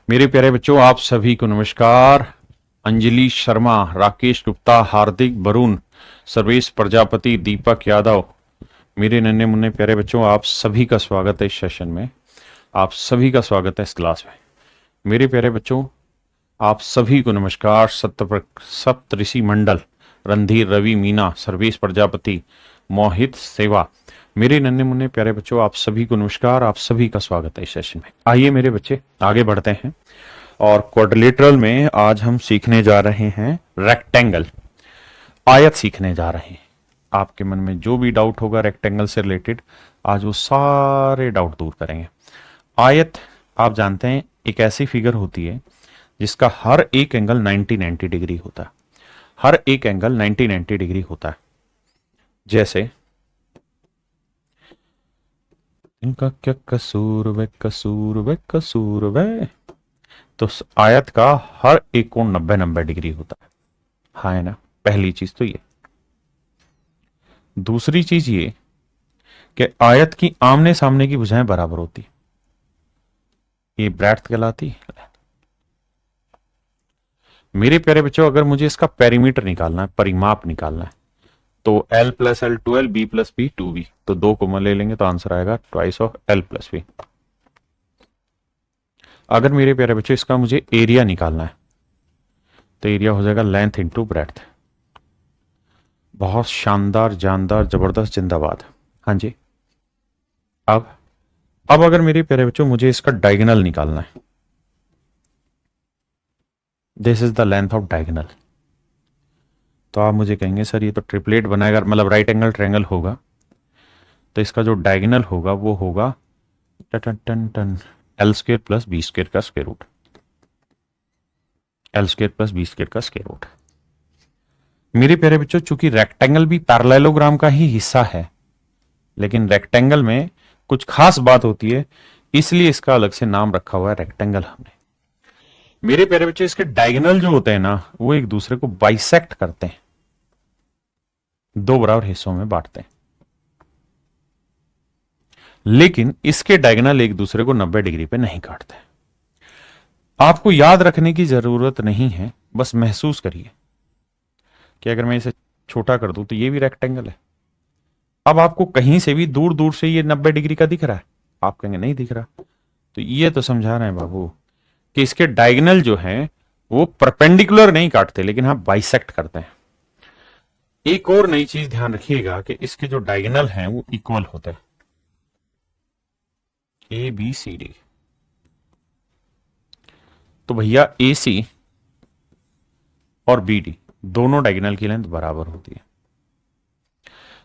मेरे प्यारे बच्चों, आप सभी को नमस्कार। अंजलि शर्मा, राकेश गुप्ता, हार्दिक, वरुण, सर्वेश प्रजापति, दीपक यादव, मेरे नन्हे मुन्ने प्यारे बच्चों, आप सभी का स्वागत है इस सेशन में। आप सभी का स्वागत है इस क्लास में। मेरे प्यारे बच्चों, आप सभी को नमस्कार। सप्तऋषि मंडल, रणधीर, रवि, मीना, सर्वेश प्रजापति, मोहित, सेवा, मेरे नन्हे मुन्ने प्यारे बच्चों, आप सभी को नमस्कार। आप सभी का स्वागत है इस सेशन में। आइए मेरे बच्चे आगे बढ़ते हैं और क्वाड्रिलेटरल में आज हम सीखने जा रहे हैं रेक्टेंगल, आयत सीखने जा रहे हैं। आपके मन में जो भी डाउट होगा रेक्टेंगल से रिलेटेड, आज वो सारे डाउट दूर करेंगे। आयत आप जानते हैं एक ऐसी फिगर होती है जिसका हर एक एंगल 90 डिग्री होता है। हर एक एंगल 90 डिग्री होता है। जैसे इनका क्या कसूर वे, कसूर वे, कसूर वे, तो आयत का हर एक कोण 90 डिग्री होता है। हाँ है ना। पहली चीज तो ये। दूसरी चीज ये कि आयत की आमने सामने की भुजाएं बराबर होती। ये ब्रेड्थ कहलाती है। मेरे प्यारे बच्चों, अगर मुझे इसका पेरीमीटर निकालना है, परिमाप निकालना है, तो L plus L 12, B plus B 2B, तो दो कॉमन ले लेंगे तो आंसर आएगा twice of L plus B। अगर मेरे प्यारे बच्चों इसका मुझे एरिया निकालना है तो एरिया हो जाएगा लेंथ इंटू ब्रेड्थ। बहुत शानदार, जानदार, जबरदस्त, जिंदाबाद। हाँ जी। अब अगर मेरे प्यारे बच्चों मुझे इसका डायगोनल निकालना है, this is the length of diagonal, तो आप मुझे कहेंगे सर ये तो ट्रिपलेट बनाएगा, मतलब राइट एंगल ट्रायंगल होगा, तो इसका जो डायगोनल होगा वो होगा टन टन टन L square plus B square का square root. L square plus B square का स्क्वायर रूट। मेरे प्यारे बच्चों, चूंकि रेक्टेंगल भी पैरेललोग्राम का ही हिस्सा है, लेकिन रेक्टेंगल में कुछ खास बात होती है, इसलिए इसका अलग से नाम रखा हुआ है रेक्टेंगल हमने। मेरे प्यारे बच्चों, इसके डायगोनल जो होते हैं ना, वो एक दूसरे को बाइसेक्ट करते हैं, दो बराबर हिस्सों में बांटते हैं, लेकिन इसके डायगोनल एक दूसरे को 90 डिग्री पे नहीं काटते। आपको याद रखने की जरूरत नहीं है, बस महसूस करिए कि अगर मैं इसे छोटा कर दूं तो ये भी रेक्टेंगल है। अब आपको कहीं से भी दूर दूर से ये 90 डिग्री का दिख रहा है, आप कहेंगे नहीं दिख रहा, तो ये तो समझा रहे हैं बाबू कि इसके डायगोनल जो है वो परपेंडिकुलर नहीं काटते, लेकिन हाँ बाइसेक्ट करते हैं। एक और नई चीज ध्यान रखिएगा कि इसके जो डायगोनल हैं वो इक्वल होते हैं, ए बी सी डी। तो भैया ए सी और बी डी दोनों डायगोनल की लेंथ बराबर होती है।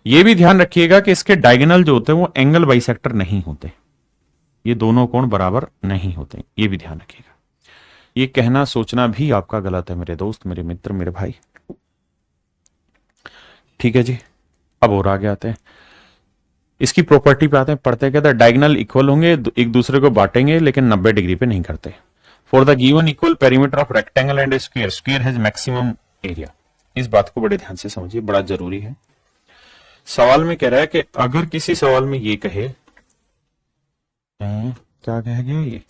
यह भी ध्यान रखिएगा कि इसके डायगोनल जो होते हैं वो एंगल बाइसेक्टर नहीं होते, ये दोनों कोण बराबर नहीं होते, ये भी ध्यान रखिएगा। ये कहना सोचना भी आपका गलत है मेरे दोस्त, मेरे मित्र, मेरे भाई। ठीक है जी। अब और आगे आते हैं, इसकी प्रॉपर्टी पे आते हैं, पढ़ते हैं। कहते हैं डायगोनल इक्वल होंगे, एक दूसरे को बांटेंगे, लेकिन 90 डिग्री पे नहीं करते। For the given equal perimeter of rectangle and square, square has maximum area. इस बात को बड़े ध्यान से समझिए, बड़ा जरूरी है। सवाल में कह रहा है कि अगर किसी सवाल में ये कहे, क्या कह गया ये,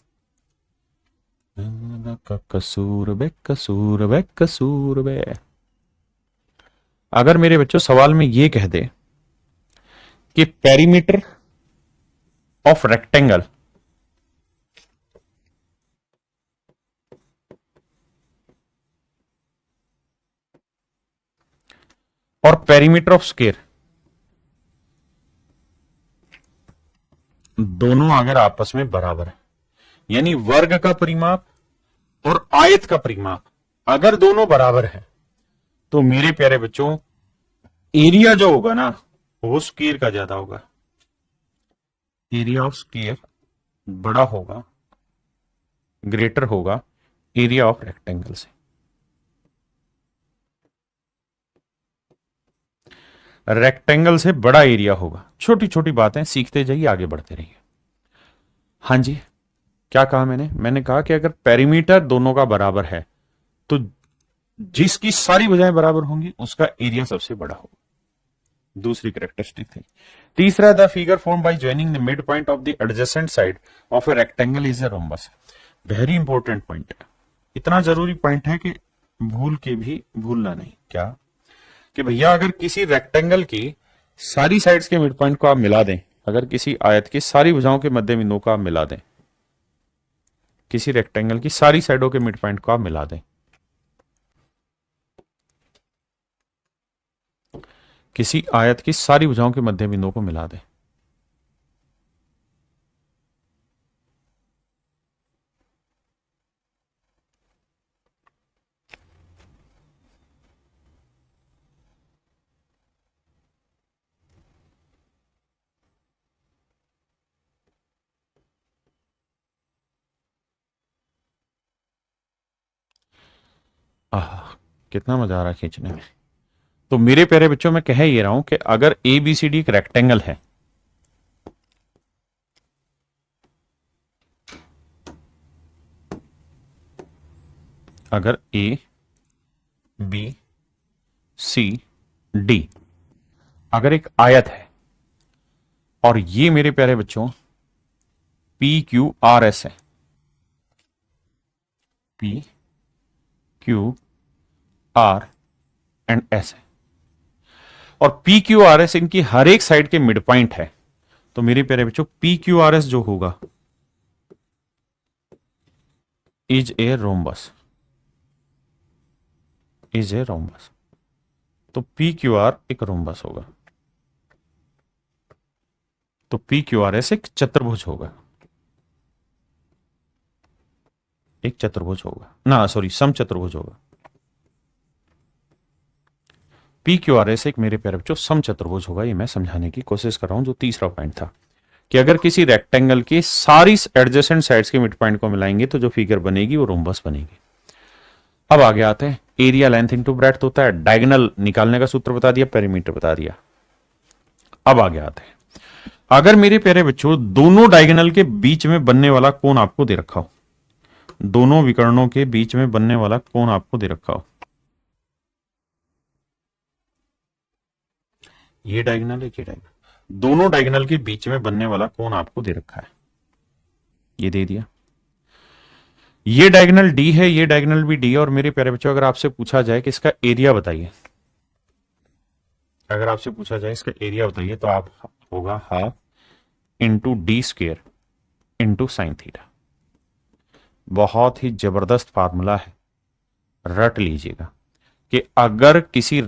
कसूर बे, कसूर बे, कसूर बे। अगर मेरे बच्चों सवाल में ये कह दे कि पेरीमीटर ऑफ रेक्टेंगल और पेरीमीटर ऑफ स्क्वायर दोनों अगर आपस में बराबर है, यानी वर्ग का परिमाप और आयत का परिमाप अगर दोनों बराबर है, तो मेरे प्यारे बच्चों एरिया जो होगा ना वो स्क्वायर का ज्यादा होगा। एरिया ऑफ स्क्वायर बड़ा होगा, ग्रेटर होगा एरिया ऑफ रेक्टेंगल से। रेक्टेंगल से बड़ा एरिया होगा। छोटी छोटी बातें सीखते जाइए, आगे बढ़ते रहिए। हाँ जी, क्या कहा मैंने कहा कि अगर पेरीमीटर दोनों का बराबर है तो जिसकी सारी भुजाएं बराबर होंगी उसका एरिया सबसे बड़ा होगा। दूसरी कैरेक्टरिस्टिक थी। तीसरा, the figure form by joining the mid point of the adjacent side of a rectangle is a rhombus. Very important point है, इतना जरूरी पॉइंट है कि भूल के भी भूलना नहीं। क्या कि भैया अगर किसी रेक्टेंगल की सारी साइड्स के मिड पॉइंट को आप मिला दें, अगर किसी आयत की सारी भुजाओं के मध्य बिंदुओं को आप मिला दें, किसी रेक्टेंगल की सारी साइडों के मिड पॉइंट को आप मिला दें, किसी आयत की सारी भुजाओं के मध्य बिंदुओं को मिला दें, आह कितना मजा आ रहा है खींचने में। तो मेरे प्यारे बच्चों मैं कह ये रहा हूं कि अगर ए बी सी डी एक रेक्टेंगल है, अगर ए बी सी डी अगर एक आयत है और ये मेरे प्यारे बच्चों पी क्यू आर एस है, P Q are and S है, और पी क्यू आर एस इनकी हर एक साइड के मिड पॉइंट है, तो मेरे प्यारे बच्चों पी क्यू आर एस जो होगा is a rhombus, is a rhombus. तो पी क्यू आर एक रोम्बस होगा, तो पी क्यू आर एस एक चतुर्भुज होगा, एक चतुर्भुज होगा ना, सॉरी सम चतुर्भुज होगा। पी क्यू आर एस एक मेरे प्यारे बच्चों सम चतुर्भुज होगा। ये मैं समझाने की कोशिश कर रहा हूं, जो तीसरा पॉइंट था कि अगर किसी रेक्टेंगल की सारी एडजेसेंट साइड्स के मिड पॉइंट को मिलाएंगे तो जो फिगर बनेगी वो रोम्बस बनेगी। अब आगे आते हैं, एरिया लेंथ इंटू ब्रेड्थ होता है, डायगोनल निकालने का सूत्र बता दिया, पेरीमीटर बता दिया। अब आगे आते हैं, अगर मेरे प्यारे बच्चों दोनों डायगोनल के बीच में बनने वाला कोण आपको दे रखा हो, दोनों विकर्णों के बीच में बनने वाला कोण आपको दे रखा हो, ये डायगोनल है, ये डायगोनल, दोनों डायगोनल के बीच में बनने वाला कोण आपको दे रखा है, ये दे दिया। ये डायगोनल डी है, ये डायगोनल भी डी है, और मेरे प्यारे बच्चों अगर आपसे पूछा जाए कि इसका एरिया बताइए, अगर आपसे पूछा जाए इसका एरिया बताइए, तो आप होगा half into D square into sine theta. बहुत ही जबरदस्त फार्मूला है, रट लीजिएगा कि अगर किसी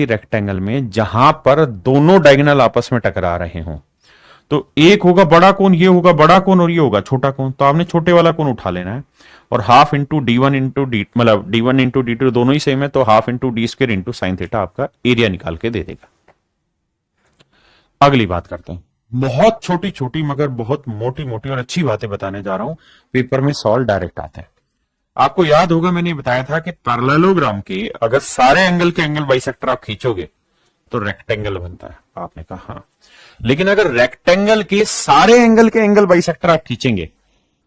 रेक्टेंगल में जहां पर दोनों डायगोनल आपस में टकरा रहे हों, तो एक होगा बड़ा कोण, ये होगा बड़ा कोण और ये होगा छोटा कोण, तो आपने छोटे वाला कोण उठा लेना है, और half into D one into D मतलब D one into D two दोनों ही सेम है, तो half into D square into sine theta आपका एरिया निकाल के दे देगा। अगली बात करते हैं, बहुत छोटी छोटी मगर बहुत मोटी मोटी और अच्छी बातें बताने जा रहा हूं, पेपर में सॉल्व डायरेक्ट आता है। आपको याद होगा मैंने बताया था कि पैरेललोग्राम के अगर सारे एंगल के एंगल बाइसेक्टर आप खींचोगे तो रेक्टेंगल बनता है, आपने कहा हाँ, लेकिन अगर रेक्टेंगल के सारे एंगल के एंगल बाइसेक्टर आप खींचेंगे,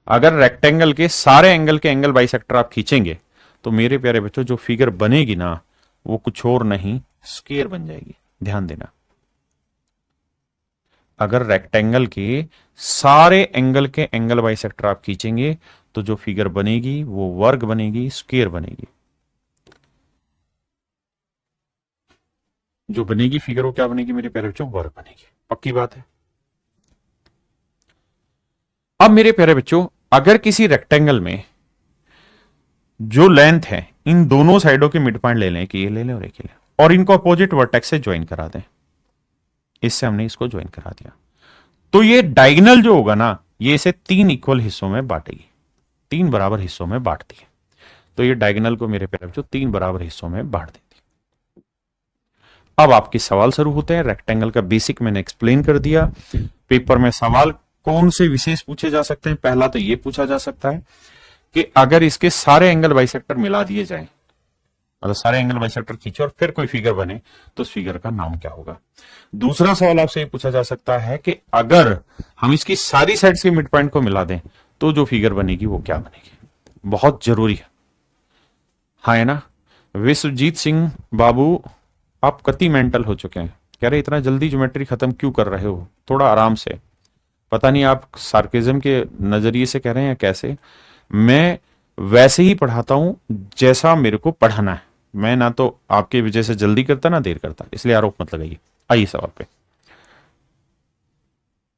अगर रेक्टेंगल के सारे एंगल के एंगल बाइसेक्टर आप खींचेंगे, तो मेरे प्यारे बच्चों जो फिगर बनेगी ना वो कुछ और नहीं, स्क्वायर बन जाएगी। ध्यान देना, अगर रेक्टेंगल के सारे एंगल के एंगल बाइसेक्टर आप खींचेंगे तो जो फिगर बनेगी वो वर्ग बनेगी, स्क्वायर बनेगी। जो बनेगी फिगर वो क्या बनेगी मेरे प्यारे बच्चों, वर्ग बनेगी, पक्की बात है। अब मेरे प्यारे बच्चों अगर किसी रेक्टेंगल में जो लेंथ है, इन दोनों साइडों के मिड पॉइंट ले लें, कि ये ले लें और एक ले लें, और इनको अपोजिट वर्टेक्स से ज्वाइन करा दें, इससे हमने इसको ज्वाइन करा दिया, तो ये डायगोनल जो होगा ना ये इसे 3 इक्वल हिस्सों में बांटेगी, 3 बराबर हिस्सों में बांटती है। तो ये डायगोनल को मेरे प्यारे बच्चों 3 बराबर हिस्सों में बांट देती है। अब आपके सवाल शुरू होते हैं, रेक्टेंगल का बेसिक मैंने एक्सप्लेन कर दिया। पेपर में सवाल कौन से विशेष पूछे जा सकते हैं, पहला तो ये पूछा जा सकता है कि अगर इसके सारे एंगल बाइसेक्टर मिला दिए जाएं, मतलब सारे एंगल बाइसेक्टर खींचे और फिर कोई फिगर बने तो उस फिगर का नाम क्या होगा। दूसरा सवाल आपसे ये पूछा जा सकता है कि अगर हम इसकी सारी साइड्स के मिड पॉइंट को मिला दें तो जो फिगर बनेगी वो क्या बनेगी। बहुत जरूरी है, हाँ है ना। विश्वजीत सिंह बाबू आप कति मेंटल हो चुके हैं, कह रहे इतना जल्दी ज्योमेट्री खत्म क्यों कर रहे हो, थोड़ा आराम से, पता नहीं आप सार्केज्म के नजरिए से कह रहे हैं या कैसे। मैं वैसे ही पढ़ाता हूं जैसा मेरे को पढ़ाना है। मैं ना तो आपके वजह से जल्दी करता ना देर करता, इसलिए आरोप मत लगाइए। आइए सवाल पे।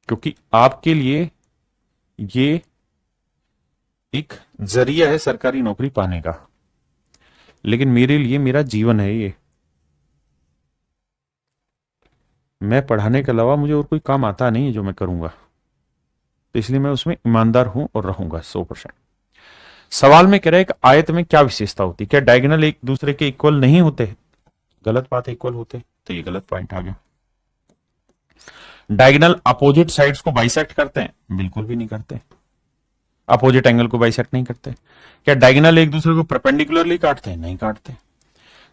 क्योंकि आपके लिए ये एक जरिया है सरकारी नौकरी पाने का, लेकिन मेरे लिए मेरा जीवन है ये। मैं पढ़ाने के अलावा मुझे और कोई काम आता नहीं है जो मैं करूंगा, तो इसलिए मैं उसमें ईमानदार हूं और रहूंगा 100%। सवाल में कह रहा है कि आयत में क्या विशेषता होती है? क्या डायगोनल एक दूसरे के इक्वल नहीं होते? गलत बात है, इक्वल होते, तो ये गलत पॉइंट आ गया। डायगोनल अपोजिट साइड्स को बाइसेक्ट करते हैं? बिल्कुल भी नहीं करते। अपोजिट एंगल को बाइसेक्ट नहीं करते। क्या डायगोनल एक दूसरे को परपेंडिकुलरली काटते हैं? नहीं काटते।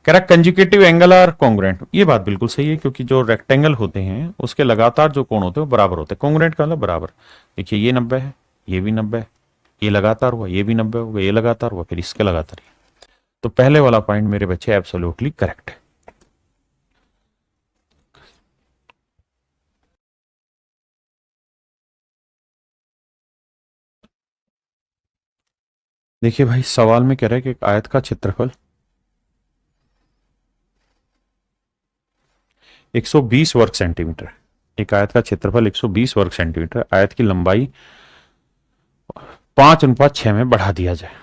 कह रहा कंजुगेटिव एंगल आर कॉन्ग्रुएंट। ये बात बिल्कुल सही है, क्योंकि जो रेक्टेंगल होते हैं उसके लगातार जो कोण होते हैं वो बराबर होते हैं। कॉन्ग्रुएंट का मतलब बराबर। देखिए ये 90 है, ये भी 90 है, ये लगातार हुआ, ये भी 90 होगा, ये लगातार हुआ, फिर इसके लगातार ही। तो पहले वाला पॉइंट मेरे बच्चे एब्सोल्युटली करेक्ट है। देखिए भाई, सवाल में कह रहा है कि एक आयत का क्षेत्रफल 120 वर्ग सेंटीमीटर। एक आयत का क्षेत्रफल 120 वर्ग सेंटीमीटर, आयत की लंबाई 5:6 में बढ़ा दिया जाए।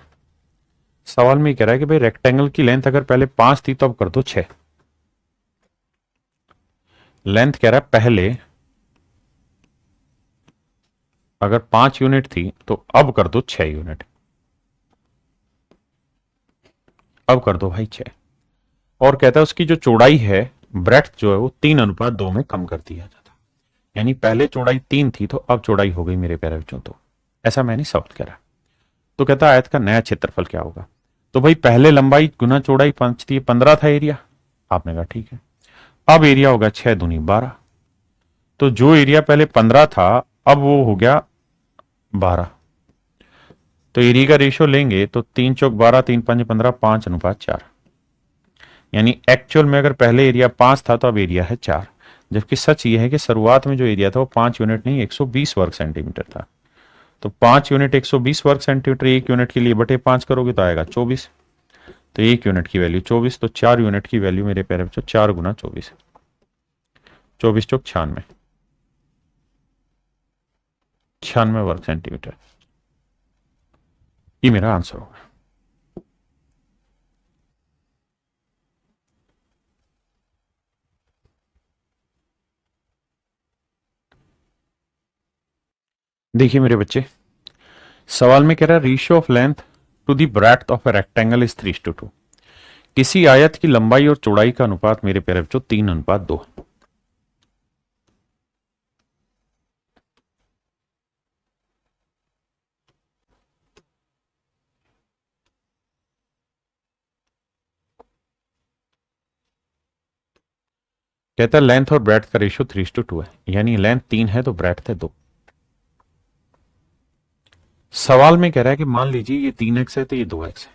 सवाल में कह रहा है कि भाई रेक्टेंगल की लेंथ अगर पहले 5 थी तो अब कर दो 6। लेंथ कह रहा है पहले अगर 5 यूनिट थी तो अब कर दो 6 यूनिट। अब कर दो भाई 6। और कहता है उसकी जो चौड़ाई है, ब्रेड्थ जो है वो 3:2 में कम कर दिया जाता। यानी पहले चौड़ाई 3 थी तो अब चौड़ाई हो गई मेरे प्यारे बच्चों। तो ऐसा मैंने सवाल करा। तो कहता है आयत का नया क्षेत्रफल क्या होगा? तो भाई पहले लंबाई गुना चौड़ाई 5 थी, 15 था एरिया। आपने कहा ठीक है। अब एरिया होगा 6 दूनी 12। तो जो एरिया पहले 15 था अब वो हो गया 12। तो एरिया का रेशियो लेंगे तो 3 चौक 12, 3 5 15, 5:4। यानी एक्चुअल में अगर पहले एरिया 5 था तो अब एरिया है 4। जबकि सच ये है कि शुरुआत में जो एरिया था वो 5 यूनिट नहीं 120 वर्ग सेंटीमीटर था। तो 5 यूनिट 120 वर्ग सेंटीमीटर, 1 यूनिट के लिए बटे 5 करोगे तो आएगा 24। तो 1 यूनिट की वैल्यू 24, तो 4 यूनिट की वैल्यू मेरे प्यारे बच्चों 4 गुना 24, 24 चौक 96, 96 वर्ग सेंटीमीटर। ये मेरा आंसर होगा। देखिए मेरे बच्चे, सवाल में कह रहा है ratio of length to the breadth of a rectangle is 3:2। किसी आयत की लंबाई और चौड़ाई का अनुपात मेरे प्यारे बच्चों 3:2। कहता है लेंथ और ब्रेड्थ का रेशियो 3:2 है, यानी लेंथ 3 है तो ब्रेड्थ है 2। सवाल में कह रहा है कि मान लीजिए ये 3x है तो ये 2x है।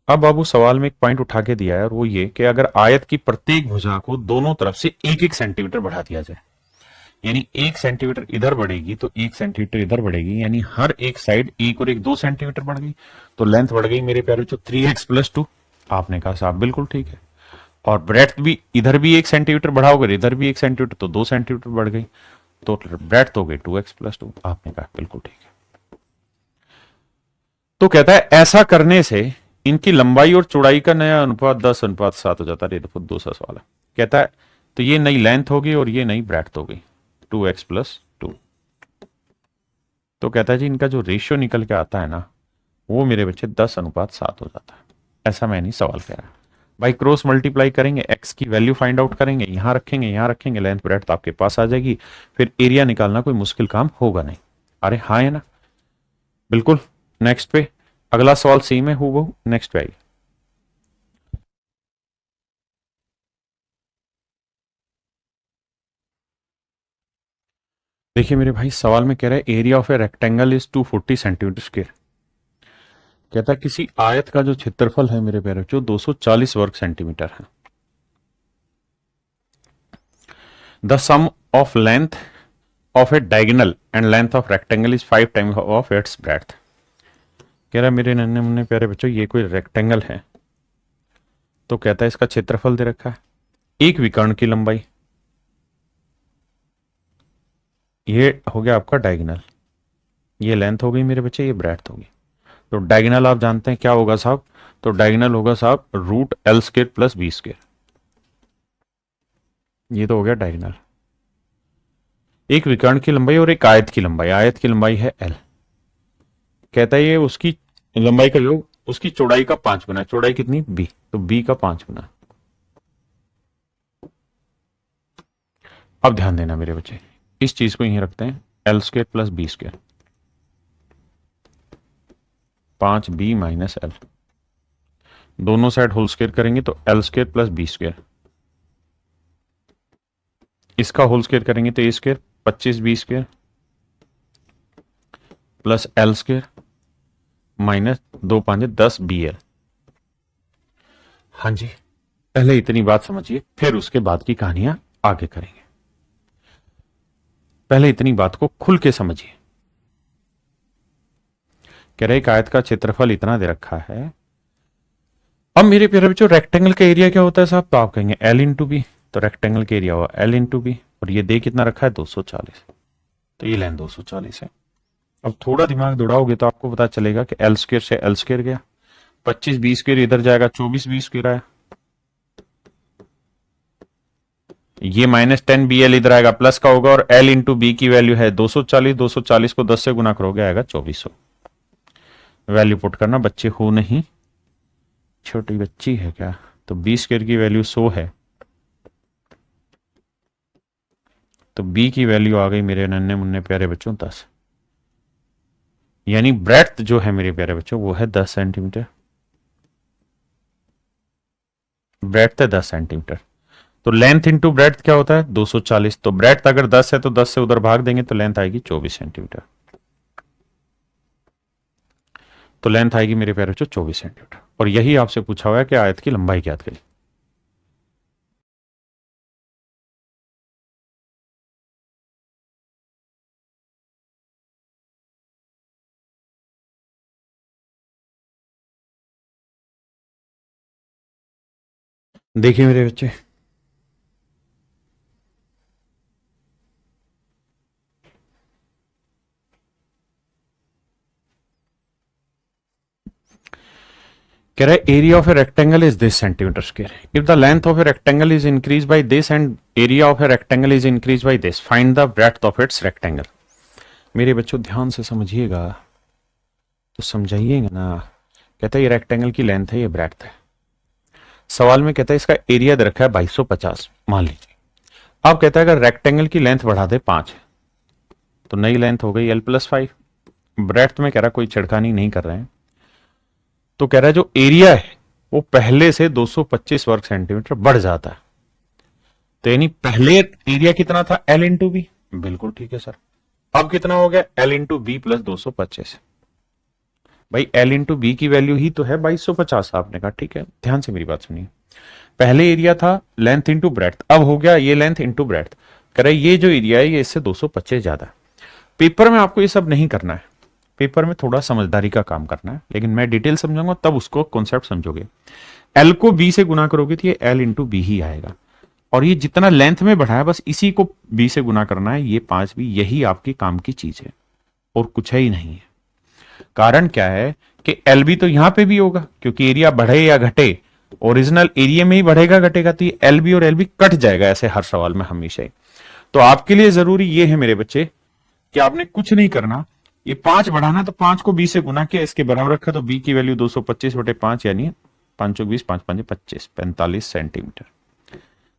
अब बाबू सवाल में एक पॉइंट उठा के दिया है, और वो ये कि अगर आयत की प्रत्येक भुजा को दोनों तरफ से 1-1 सेंटीमीटर बढ़ा दिया जाए, यानी 1 सेंटीमीटर इधर बढ़ेगी तो 1 सेंटीमीटर इधर बढ़ेगी, यानी हर एक साइड 1 और 1 2 सेंटीमीटर बढ़ गई, तो लेंथ बढ़ गई मेरे प्यारे बच्चों 3x+2। आपने कहा साहब बिल्कुल ठीक है। और ब्रेड्थ भी इधर भी 1 सेंटीमीटर बढ़ाओगे, इधर भी 1 सेंटीमीटर, तो 2 सेंटीमीटर बढ़ गई, तो ब्रेड्थ हो गई 2x+2। आपने कहा बिल्कुल ठीक है। तो कहता है ऐसा करने से इनकी लंबाई और चौड़ाई का नया अनुपात 10:7 हो जाता है। ये देखो दूसरा सवाल है। कहता है तो ये नई लेंथ होगी और ये नई ब्रेड्थ होगी 2x+2। तो कहता है जी इनका जो रेशियो निकल के आता है ना, वो मेरे बच्चे 10:7 हो जाता है। ऐसा मैं नहीं सवाल कह रहा। भाई क्रॉस मल्टीप्लाई करेंगे, एक्स की वैल्यू फाइंड आउट करेंगे, यहां रखेंगे यहां रखेंगे, लेंथ ब्रेड्थ आपके पास आ जाएगी। फिर एरिया निकालना कोई मुश्किल काम होगा नहीं। अरे हाँ है ना, बिल्कुल। नेक्स्ट पे अगला सवाल सेम है हूबहू, नेक्स्ट पे आइए। देखिए मेरे भाई, सवाल में कह रहा है area of a rectangle is 240 centimetre square. कहता है किसी आयत का जो क्षेत्रफल है मेरे प्यारे बच्चों 240 वर्ग सेंटीमीटर है। The sum of length of a diagonal and length of rectangle is 5 times of its breadth. कह रहा है मेरे नन्हे मुन्ने प्यारे बच्चों, ये कोई रेक्टेंगल है तो कहता है इसका क्षेत्रफल दे रखा है, एक विकर्ण की लंबाई, ये हो गया आपका डायगोनल, ये लेंथ हो गई मेरे बच्चे, ये ब्रेड्थ होगी। तो डायगोनल आप जानते हैं क्या होगा साहब, तो डायगोनल होगा साहब root L square plus B square, ये तो हो गया डायगोनल। एक विकर्ण की लंबाई और एक आयत की लंबाई, आयत की लंबाई है एल, कहता है ये उसकी लंबाई का योग उसकी चौड़ाई का 5 गुना, चौड़ाई कितनी बी, तो बी का 5 गुना। अब ध्यान देना मेरे बच्चे, इस चीज को यहीं रखते हैं, L square plus B square, 5b minus L, दोनों साइड होल स्क्वायर करेंगे तो L square plus B square, इसका होल स्क्वायर करेंगे तो A square 25b square plus L square minus 2 5 10 B L. हाँ जी, पहले इतनी बात समझिए, फिर उसके बाद की कहानियां आगे करेंगे। पहले इतनी बात को खुल के समझिए। कह रहे एक आयत का क्षेत्रफल इतना दे रखा है। अब मेरे प्यारे बच्चों रेक्टेंगल का एरिया क्या होता है साहब, तो आप कहेंगे एल इंटू बी, तो रेक्टेंगल का एरिया हुआ एल इंटू बी, और ये दे कितना रखा है 240, तो ये लेंथ 240 है। अब थोड़ा दिमाग दौड़ाओगे तो आपको पता चलेगा कि एल स्क्वायर से एल स्क्वायर गया, 25b स्क्वायर इधर जाएगा, 24b स्क्वायर आया, ये माइनस 10bl इधर आएगा, प्लस का होगा, और l इंटू बी की वैल्यू है 240, 240 को 10 से गुना करोगे आएगा 2400। वैल्यू पुट करना, बच्चे हो नहीं, छोटी बच्ची है क्या, तो बी स्क्वायर की वैल्यू 100 है, तो बी की वैल्यू आ गई मेरे नन्हे मुन्ने प्यारे बच्चों 10, यानी ब्रेड्थ जो है मेरे प्यारे बच्चों वो है 10 सेंटीमीटर, ब्रेड्थ है 10 सेंटीमीटर। तो लेंथ इंटू ब्रेड्थ क्या होता है 240, तो ब्रेड्थ अगर 10 है तो 10 से उधर भाग देंगे तो लेंथ आएगी 24 सेंटीमीटर, तो लेंथ आएगी मेरे प्यारे बच्चों 24 सेंटीमीटर। और यही आपसे पूछा हुआ है कि आयत की लंबाई ज्ञात करिए। देखिए मेरे बच्चे, कह रहा है area of a rectangle is this centimetre square, if the length of a rectangle is increase by this and area of a rectangle is increase by this, find the breadth of its rectangle. मेरे बच्चों ध्यान से समझिएगा, तो समझाइएगा ना। कहता है ये रेक्टेंगल की लेंथ है, ये ब्रेड्थ है, सवाल में कहता है इसका एरिया दे रखा है 2250 मान लीजिए। अब कहता है अगर रेक्टेंगल की लेंथ बढ़ा दे 5, तो नई लेंथ हो गई l+5, ब्रेड्थ में कह रहा कोई छिड़खानी नहीं कर रहे हैं, तो कह रहा है जो एरिया है वो पहले से 225 वर्ग सेंटीमीटर बढ़ जाता है, तो यानी पहले एरिया कितना था l इंटू बी, बिल्कुल ठीक है सर। अब कितना हो गया l इंटू बी प्लस 225, भाई l इंटू बी की वैल्यू ही तो है 2250, आपने कहा ठीक है, ध्यान से मेरी बात सुनिए। पहले एरिया था लेंथ इंटू ब्रेड्थ, अब हो गया ये लेंथ इंटू ब्रेड्थ, कह रहा है ये जो एरिया है ये इससे 225 ज्यादा है। पेपर में आपको ये सब नहीं करना है, पेपर में थोड़ा समझदारी का काम करना है, लेकिन मैं डिटेल समझाऊंगा तब उसको कॉन्सेप्ट समझोगे। एल को बी से गुना करोगे तो ये एल इंटू बी ही आएगा, और ये जितना लेंथ में बढ़ा है बस इसी को बी से गुना करना है, ये 5b, यही आपकी काम की चीज है और कुछ है ही नहीं है। कारण क्या है कि एल बी तो यहां पे भी होगा, क्योंकि एरिया बढ़े या घटे ओरिजिनल एरिया में ही बढ़ेगा घटेगा, तो ये एल बी और एल बी कट जाएगा ऐसे हर सवाल में हमेशा ही। तो आपके लिए जरूरी ये है मेरे बच्चे कि आपने कुछ नहीं करना, ये 5 बढ़ाना तो 5 को 20 से गुना किया, इसके बराबर रखा, तो बी की वैल्यू 225/5 यानी 5 20 5 5 25 45 सेंटीमीटर।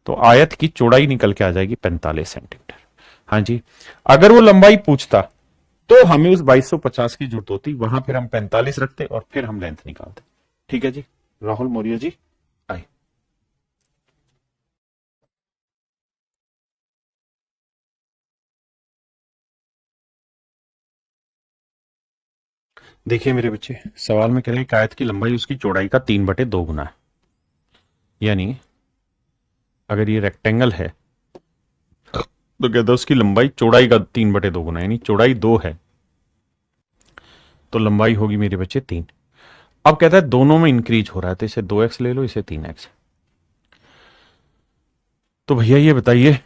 तो आयत की चौड़ाई निकल के आ जाएगी 45 सेंटीमीटर। हाँ जी, अगर वो लंबाई पूछता तो हमें उस 2250 की जरूरत होती, वहां फिर हम 45 रखते और फिर हम लेंथ निकालते। ठीक है जी, राहुल मौर्य जी आए। देखिए मेरे बच्चे, सवाल में कह रहे हैं आयत की लंबाई उसकी चौड़ाई का 3/2 गुना है, यानी अगर ये रेक्टेंगल है तो कहता है उसकी लंबाई चौड़ाई का 3/2 गुना, यानी चौड़ाई 2 है तो लंबाई होगी मेरे बच्चे 3। अब कहता है दोनों में इंक्रीज हो रहा है, तो इसे 2x ले लो, इसे 3x। तो भैया ये बताइए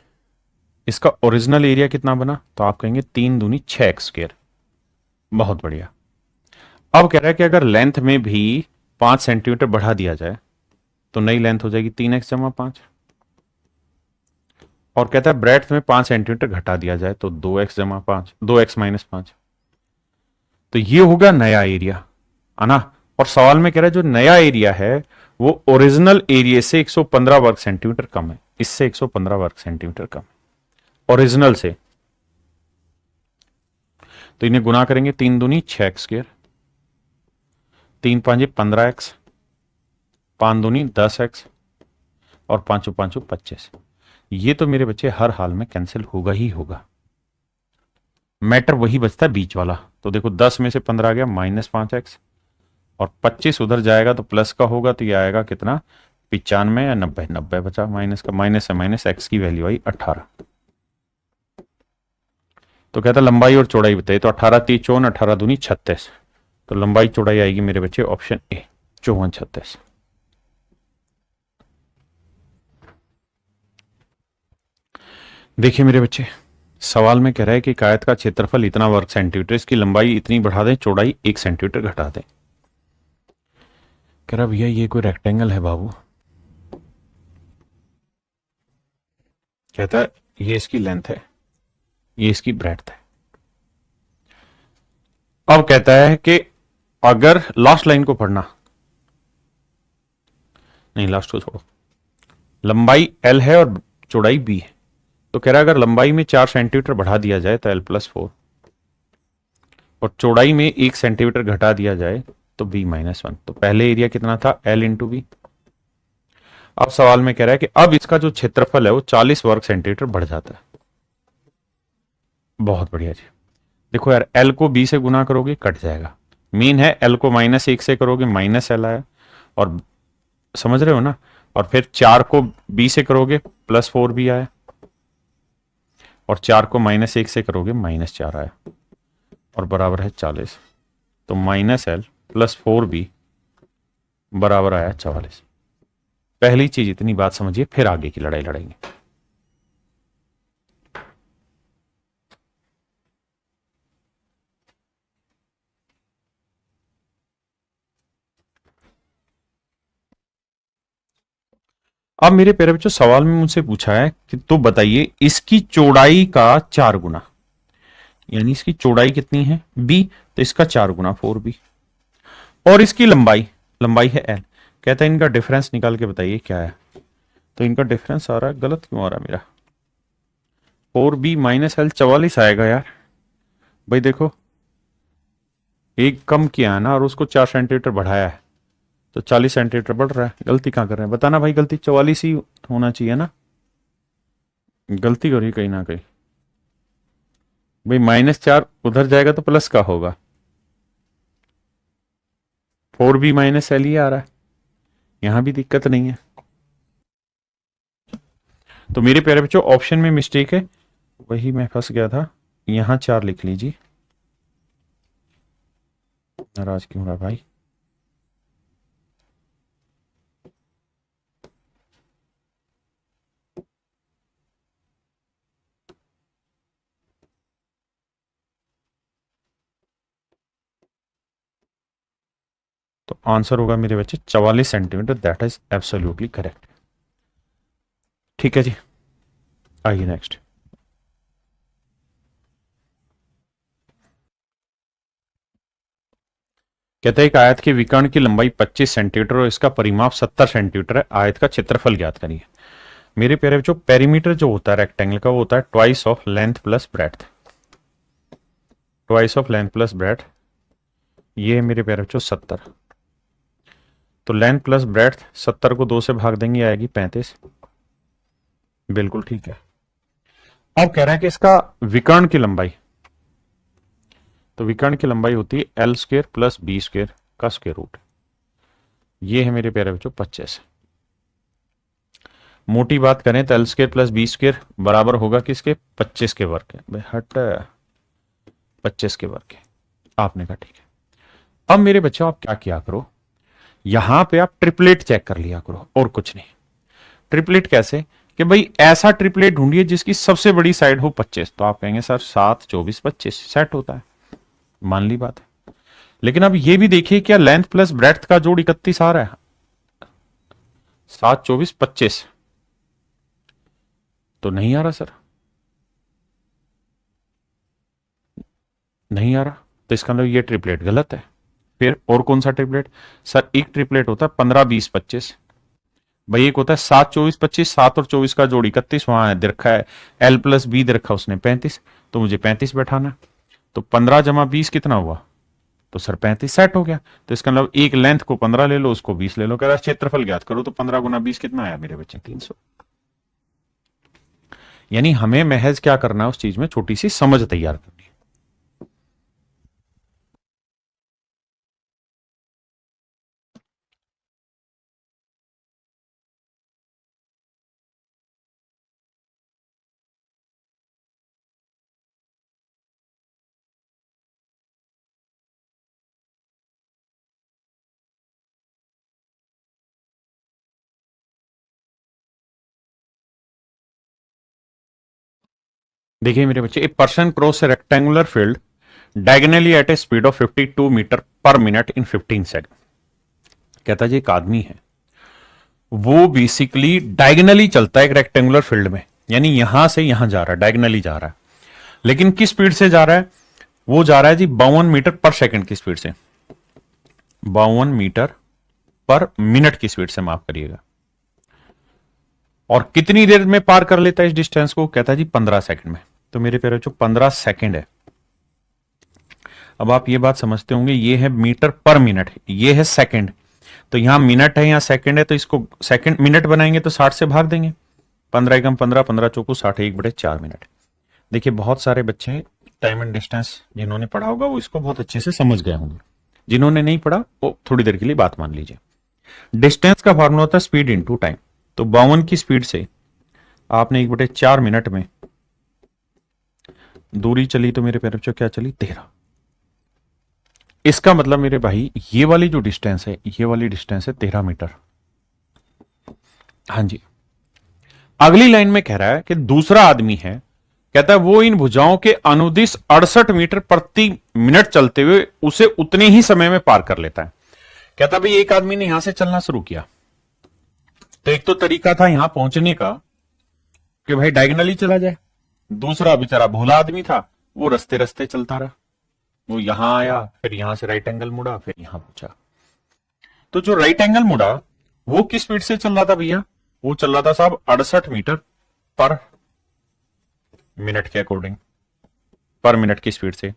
इसका ओरिजिनल एरिया कितना बना, तो आप कहेंगे 3 दूनी 6x²। बहुत बढ़िया। अब कह रहा है कि अगर लेंथ में भी 5 सेंटीमीटर बढ़ा दिया जाए तो नई लेंथ हो जाएगी 3x जमा 5। और कहता है ब्रेड्थ में 5 सेंटीमीटर घटा दिया जाए तो 2x जमा 5, 2x माइनस 5। तो ये होगा नया एरिया, है ना। और सवाल में कह रहा है जो नया एरिया है वो ओरिजिनल एरिया से 115 वर्ग सेंटीमीटर कम है, इससे 115 वर्ग सेंटीमीटर कम है ओरिजिनल से। तो इन्हें गुना करेंगे, 3 दूनी 6x², 3 5 15x, 5 दूनी 10x और 5 5 25। ये तो मेरे बच्चे हर हाल में कैंसिल होगा ही होगा, मैटर वही बचता है बीच वाला। तो देखो 10 में से 15 आ गया -5x और 25 उधर जाएगा तो प्लस का होगा, तो ये आएगा कितना 95 या 90, 90 बचा, माइनस का माइनस है माइनस, x की वैल्यू आई 18। तो कहता लंबाई और चौड़ाई बताइए, तो 18 3 54, 18 दूनी 36। तो लंबाई चौड़ाई आएगी मेरे बच्चे ऑप्शन ए 54 36। देखिए मेरे बच्चे सवाल में कह रहा है कि आयत का क्षेत्रफल इतना वर्ग सेंटीमीटर, इसकी लंबाई इतनी बढ़ा दें, चौड़ाई 1 सेंटीमीटर घटा दें। कह रहा भैया ये कोई रेक्टेंगल है बाबू। कहता है ये इसकी लेंथ है, ये इसकी ब्रेड्थ है। अब कहता है कि अगर लास्ट लाइन को पढ़ना, नहीं लास्ट को छोड़ो, लंबाई l है और चौड़ाई b है। तो कह रहा है अगर लंबाई में 4 सेंटीमीटर बढ़ा दिया जाए तो l+4 और चौड़ाई में 1 सेंटीमीटर घटा दिया जाए तो b-1। तो पहले एरिया कितना था l इंटू बी। अब सवाल में कह रहा है कि अब इसका जो क्षेत्रफल है वो 40 वर्ग सेंटीमीटर बढ़ जाता है। बहुत बढ़िया जी। देखो यार l को b से गुना करोगे कट जाएगा, मीन है l को -1 से करोगे -l आया, और समझ रहे हो ना, और फिर 4 को b से करोगे +4 भी आया, और 4 को -1 से करोगे -4 आया, और बराबर है 40। तो -l + 4b बराबर आया 44। पहली चीज इतनी बात समझिए, फिर आगे की लड़ाई लड़ेंगे। अब मेरे प्यारे बच्चों सवाल में मुझसे पूछा है कि तो बताइए इसकी चौड़ाई का 4 गुना, यानी इसकी चौड़ाई कितनी है b, तो इसका 4 गुना 4b, और इसकी लंबाई, लंबाई है l। कहता है इनका डिफरेंस निकाल के बताइए क्या है। तो इनका डिफरेंस आ रहा है, गलत क्यों आ रहा है मेरा, 4b - l 44 आएगा यार। भाई देखो एक कम किया है ना और उसको 4 सेंटीमीटर बढ़ाया है तो 40 सेंटीमीटर बढ़ रहा है। गलती कहाँ कर रहे हैं बताना भाई, गलती 44 ही होना चाहिए ना, गलती करी कहीं ना कहीं। भाई -4 उधर जाएगा तो प्लस का होगा, 4b - l ही आ रहा है, यहां भी दिक्कत नहीं है। तो मेरे प्यारे बच्चों ऑप्शन में मिस्टेक है, वही मैं फंस गया था, यहां 4 लिख लीजिए। नाराज क्यों रहा भाई, तो आंसर होगा मेरे बच्चे 44 centimetre, that is absolutely correct. ठीक है जी, आइए नेक्स्ट। कहते हैं एक आयत के विकर्ण की लंबाई 25 सेंटीमीटर और इसका परिमाप 70 सेंटीमीटर है, आयत का क्षेत्रफल ज्ञात करिए। मेरे प्यारे बच्चों पेरीमीटर जो होता है रेक्टेंगल का वो होता है twice of length plus breadth, twice of length plus breadth, ये है मेरे प्यारे बच्चों 70। तो लेंथ प्लस ब्रेड्थ 70 को 2 से भाग देंगे आएगी 35। बिल्कुल ठीक है। अब कह रहा है कि इसका विकर्ण की लंबाई, तो विकर्ण की लंबाई होती है l² + b² का स्क्वायर रूट, ये है मेरे प्यारे बच्चों 25। मोटी बात करें तो L square plus B square बराबर होगा किसके, 25 के वर्ग के। भाई हट, 25 के वर्ग के। आपने कहा ठीक है। अब मेरे बच्चों आप क्या किया करो, यहां पे आप ट्रिपलेट चेक कर लिया करो और कुछ नहीं। ट्रिपलेट कैसे, कि भाई ऐसा ट्रिपलेट ढूंढिए जिसकी सबसे बड़ी साइड हो 25। तो आप कहेंगे सर 7 24 25 सेट होता है, मान ली बात है। लेकिन अब ये भी देखिए क्या लेंथ प्लस ब्रेड्थ का जोड़ 31 आ रहा है, 7 24 25 तो नहीं आ रहा सर, नहीं आ रहा। तो इसका मतलब ये ट्रिपलेट गलत है। फिर और कौन सा ट्रिपलेट, सर एक ट्रिपलेट होता है 15 20 25। भाई एक होता है 7 24 25, 7 और 24 का जोड़ 31, वहां दे रखा है एल प्लस बी दे रखा उसने 35, तो मुझे 35 बैठाना है। तो 15 जमा 20 कितना हुआ, तो सर 35 सेट हो गया। तो इसका मतलब एक लेंथ को 15 ले लो, उसको 20 ले लो, कह रहा है क्षेत्रफल ज्ञात करो। तो 15 गुना 20 कितना आया मेरे बच्चे, 300। यानी हमें महज क्या करना है, उस चीज में छोटी सी समझ तैयार करनी है। देखिए मेरे बच्चे, a person cross a rectangular field diagonally at a speed of 52 metre per minute in 15 second. कहता जी एक आदमी है, वो बेसिकली डायगनली चलता है एक रेक्टेंगुलर फील्ड में, यानी यहां से यहां जा रहा है, डायगनली जा रहा है। लेकिन किस स्पीड से जा रहा है, वो जा रहा है जी 52 मीटर पर सेकंड की स्पीड से, 52 मीटर पर मिनट की स्पीड से, माफ करिएगा। और कितनी देर में पार कर लेता है इस डिस्टेंस को, कहता है जी 15 सेकंड में। तो मेरे प्यारे बच्चों 15 सेकंड है। अब आप ये बात समझते होंगे, ये है मीटर पर मिनट, ये है सेकंड। तो यहां मिनट है, यहां सेकंड है, तो इसको सेकंड मिनट बनाएंगे तो 60 से भाग देंगे। 15 एकम 15, 15 चौको 60, 1/4 मिनट। देखिए बहुत सारे बच्चे टाइम एंड डिस्टेंस जिन्होंने पढ़ा होगा वो इसको बहुत अच्छे से समझ गए होंगे, जिन्होंने नहीं पढ़ा वो थोड़ी देर के लिए बात मान लीजिए। डिस्टेंस का फॉर्मूला होता है स्पीड इनटू टाइम। तो 52 की स्पीड से आपने 1/4 मिनट में दूरी चली, तो मेरे पैर क्या चली, 13। इसका मतलब मेरे भाई ये वाली जो डिस्टेंस है, ये वाली डिस्टेंस है 13 मीटर। हाँ जी। अगली लाइन में कह रहा है कि दूसरा आदमी है, कहता है वो इन भुजाओं के अनुदिश 68 मीटर प्रति मिनट चलते हुए उसे उतने ही समय में पार कर लेता है। कहता भाई एक आदमी ने यहां से चलना शुरू किया, तो एक तो तरीका था यहां पहुंचने का कि भाई डायगनली चला जाए। दूसरा बेचारा भोला आदमी था, वो रस्ते रस्ते चलता रहा, वो यहां आया, फिर यहां से राइट एंगल मुड़ा, फिर यहां पहुंचा। तो जो राइट एंगल मुड़ा वो किस स्पीड से चल रहा था भैया, वो चल रहा था साहब 68 मीटर पर मिनट के अकॉर्डिंग, पर मिनट की स्पीड से।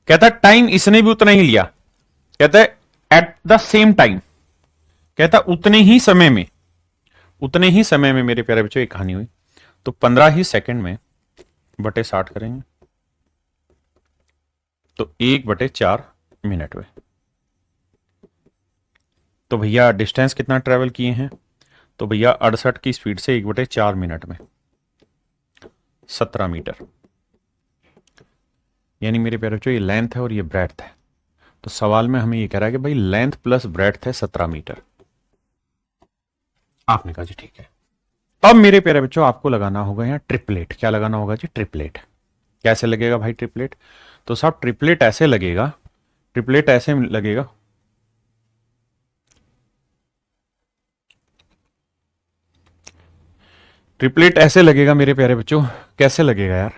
कहता है टाइम इसने भी उतना ही लिया, कहता है एट द सेम टाइम, कहता उतने ही समय में, उतने ही समय में मेरे प्यारे बच्चों एक कहानी हुई। तो 15 ही सेकंड में बटे 60 करेंगे तो 1/4 मिनट में। तो भैया डिस्टेंस कितना ट्रेवल किए हैं, तो भैया 68 की स्पीड से 1/4 मिनट में 17 मीटर। यानी मेरे प्यारे बच्चों ये लेंथ है और ये ब्रेड्थ है। तो सवाल में हमें ये कह रहा है कि भाई लेंथ प्लस ब्रेड्थ है 17 मीटर। आपने कहा जी ठीक है। अब मेरे प्यारे बच्चों आपको लगाना होगा यहाँ ट्रिपलेट। क्या लगाना होगा जी, ट्रिपलेट। कैसे लगेगा भाई ट्रिपलेट, तो साहब ट्रिपलेट ऐसे लगेगा, ट्रिपलेट ऐसे लगेगा, ट्रिपलेट ऐसे लगेगा मेरे प्यारे बच्चों। कैसे लगेगा यार,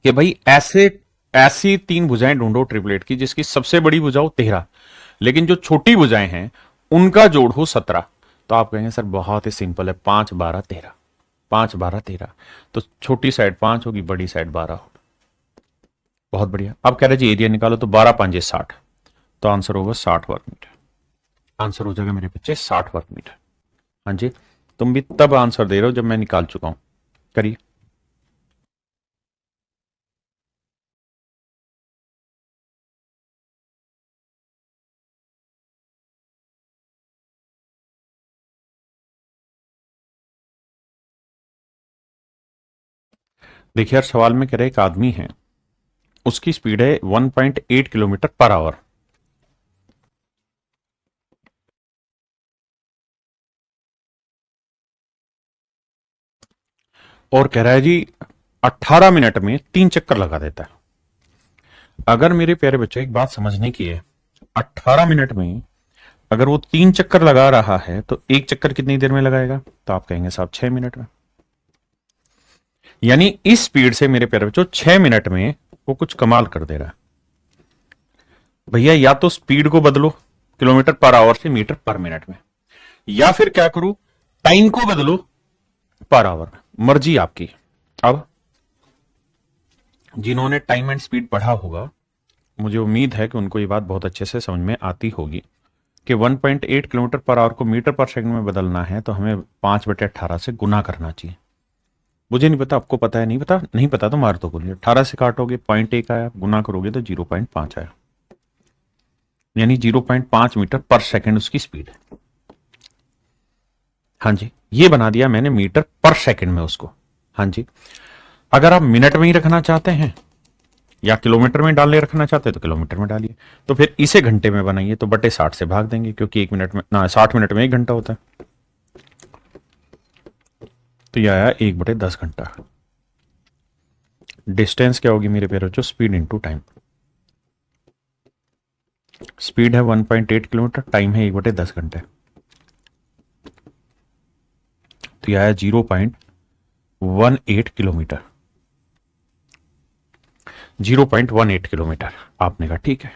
कि भाई ऐसे, ऐसी 3 भुजाएं ढूंढो ट्रिपलेट की जिसकी सबसे बड़ी भुजा हो 13, लेकिन जो छोटी भुजाएं हैं उनका जोड़ हो 17। तो आप कहेंगे सर बहुत ही सिंपल है, 5 12 13, 5 12 13। तो छोटी साइड 5 होगी, बड़ी साइड 12 होगी। बहुत बढ़िया। अब कह रहे जी एरिया निकालो, तो 12 5 60, तो आंसर होगा 60 वर्ग मीटर। आंसर हो जाएगा मेरे बच्चे 60 वर्ग मीटर। हाँ जी, तुम भी तब आंसर दे रहे हो जब मैं निकाल चुका हूं। करिए। देखिए यार, सवाल में कह रहे एक आदमी है, उसकी स्पीड है 1.8 किलोमीटर पर आवर। और कह रहा है जी 18 मिनट में 3 चक्कर लगा देता है। अगर मेरे प्यारे बच्चों एक बात समझने की है, 18 मिनट में अगर वो 3 चक्कर लगा रहा है तो एक चक्कर कितनी देर में लगाएगा? तो आप कहेंगे साहब 6 मिनट में। यानी इस स्पीड से मेरे प्यारे बच्चों 6 मिनट में वो कुछ कमाल कर दे रहा है। भैया या तो स्पीड को बदलो किलोमीटर पर आवर से मीटर पर मिनट में, या फिर क्या करो, टाइम को बदलो पर आवर में, मर्जी आपकी। अब जिन्होंने टाइम एंड स्पीड पढ़ा होगा, मुझे उम्मीद है कि उनको ये बात बहुत अच्छे से समझ में आती होगी कि 1.8 किलोमीटर पर आवर को मीटर पर सेकंड में बदलना है तो हमें 5/18 से गुना करना चाहिए। मुझे नहीं पता, आपको पता है? नहीं पता? नहीं पता तो मार तो बोलिए। 18 से काटोगे 0.1 आया, गुना करोगे तो 0.5 आया, यानी 0.5 मीटर पर सेकंड उसकी स्पीड है। हाँ जी, ये बना दिया मैंने मीटर पर सेकंड में उसको। हाँ जी, अगर आप मिनट में ही रखना चाहते हैं या किलोमीटर में डालने रखना चाहते हैं तो किलोमीटर में डालिए। तो फिर इसे घंटे में बनाइए तो बटे 60 से भाग देंगे, क्योंकि 1 मिनट में ना 60 मिनट में 1 घंटा होता है। तो यह आया 1/10 घंटा। डिस्टेंस क्या होगी मेरे प्यारे बच्चों? Speed into time. स्पीड है 1.8 किलोमीटर, टाइम है 1/10 घंटे, तो यह आया 0.18 किलोमीटर। 0.18 किलोमीटर। आपने कहा ठीक है,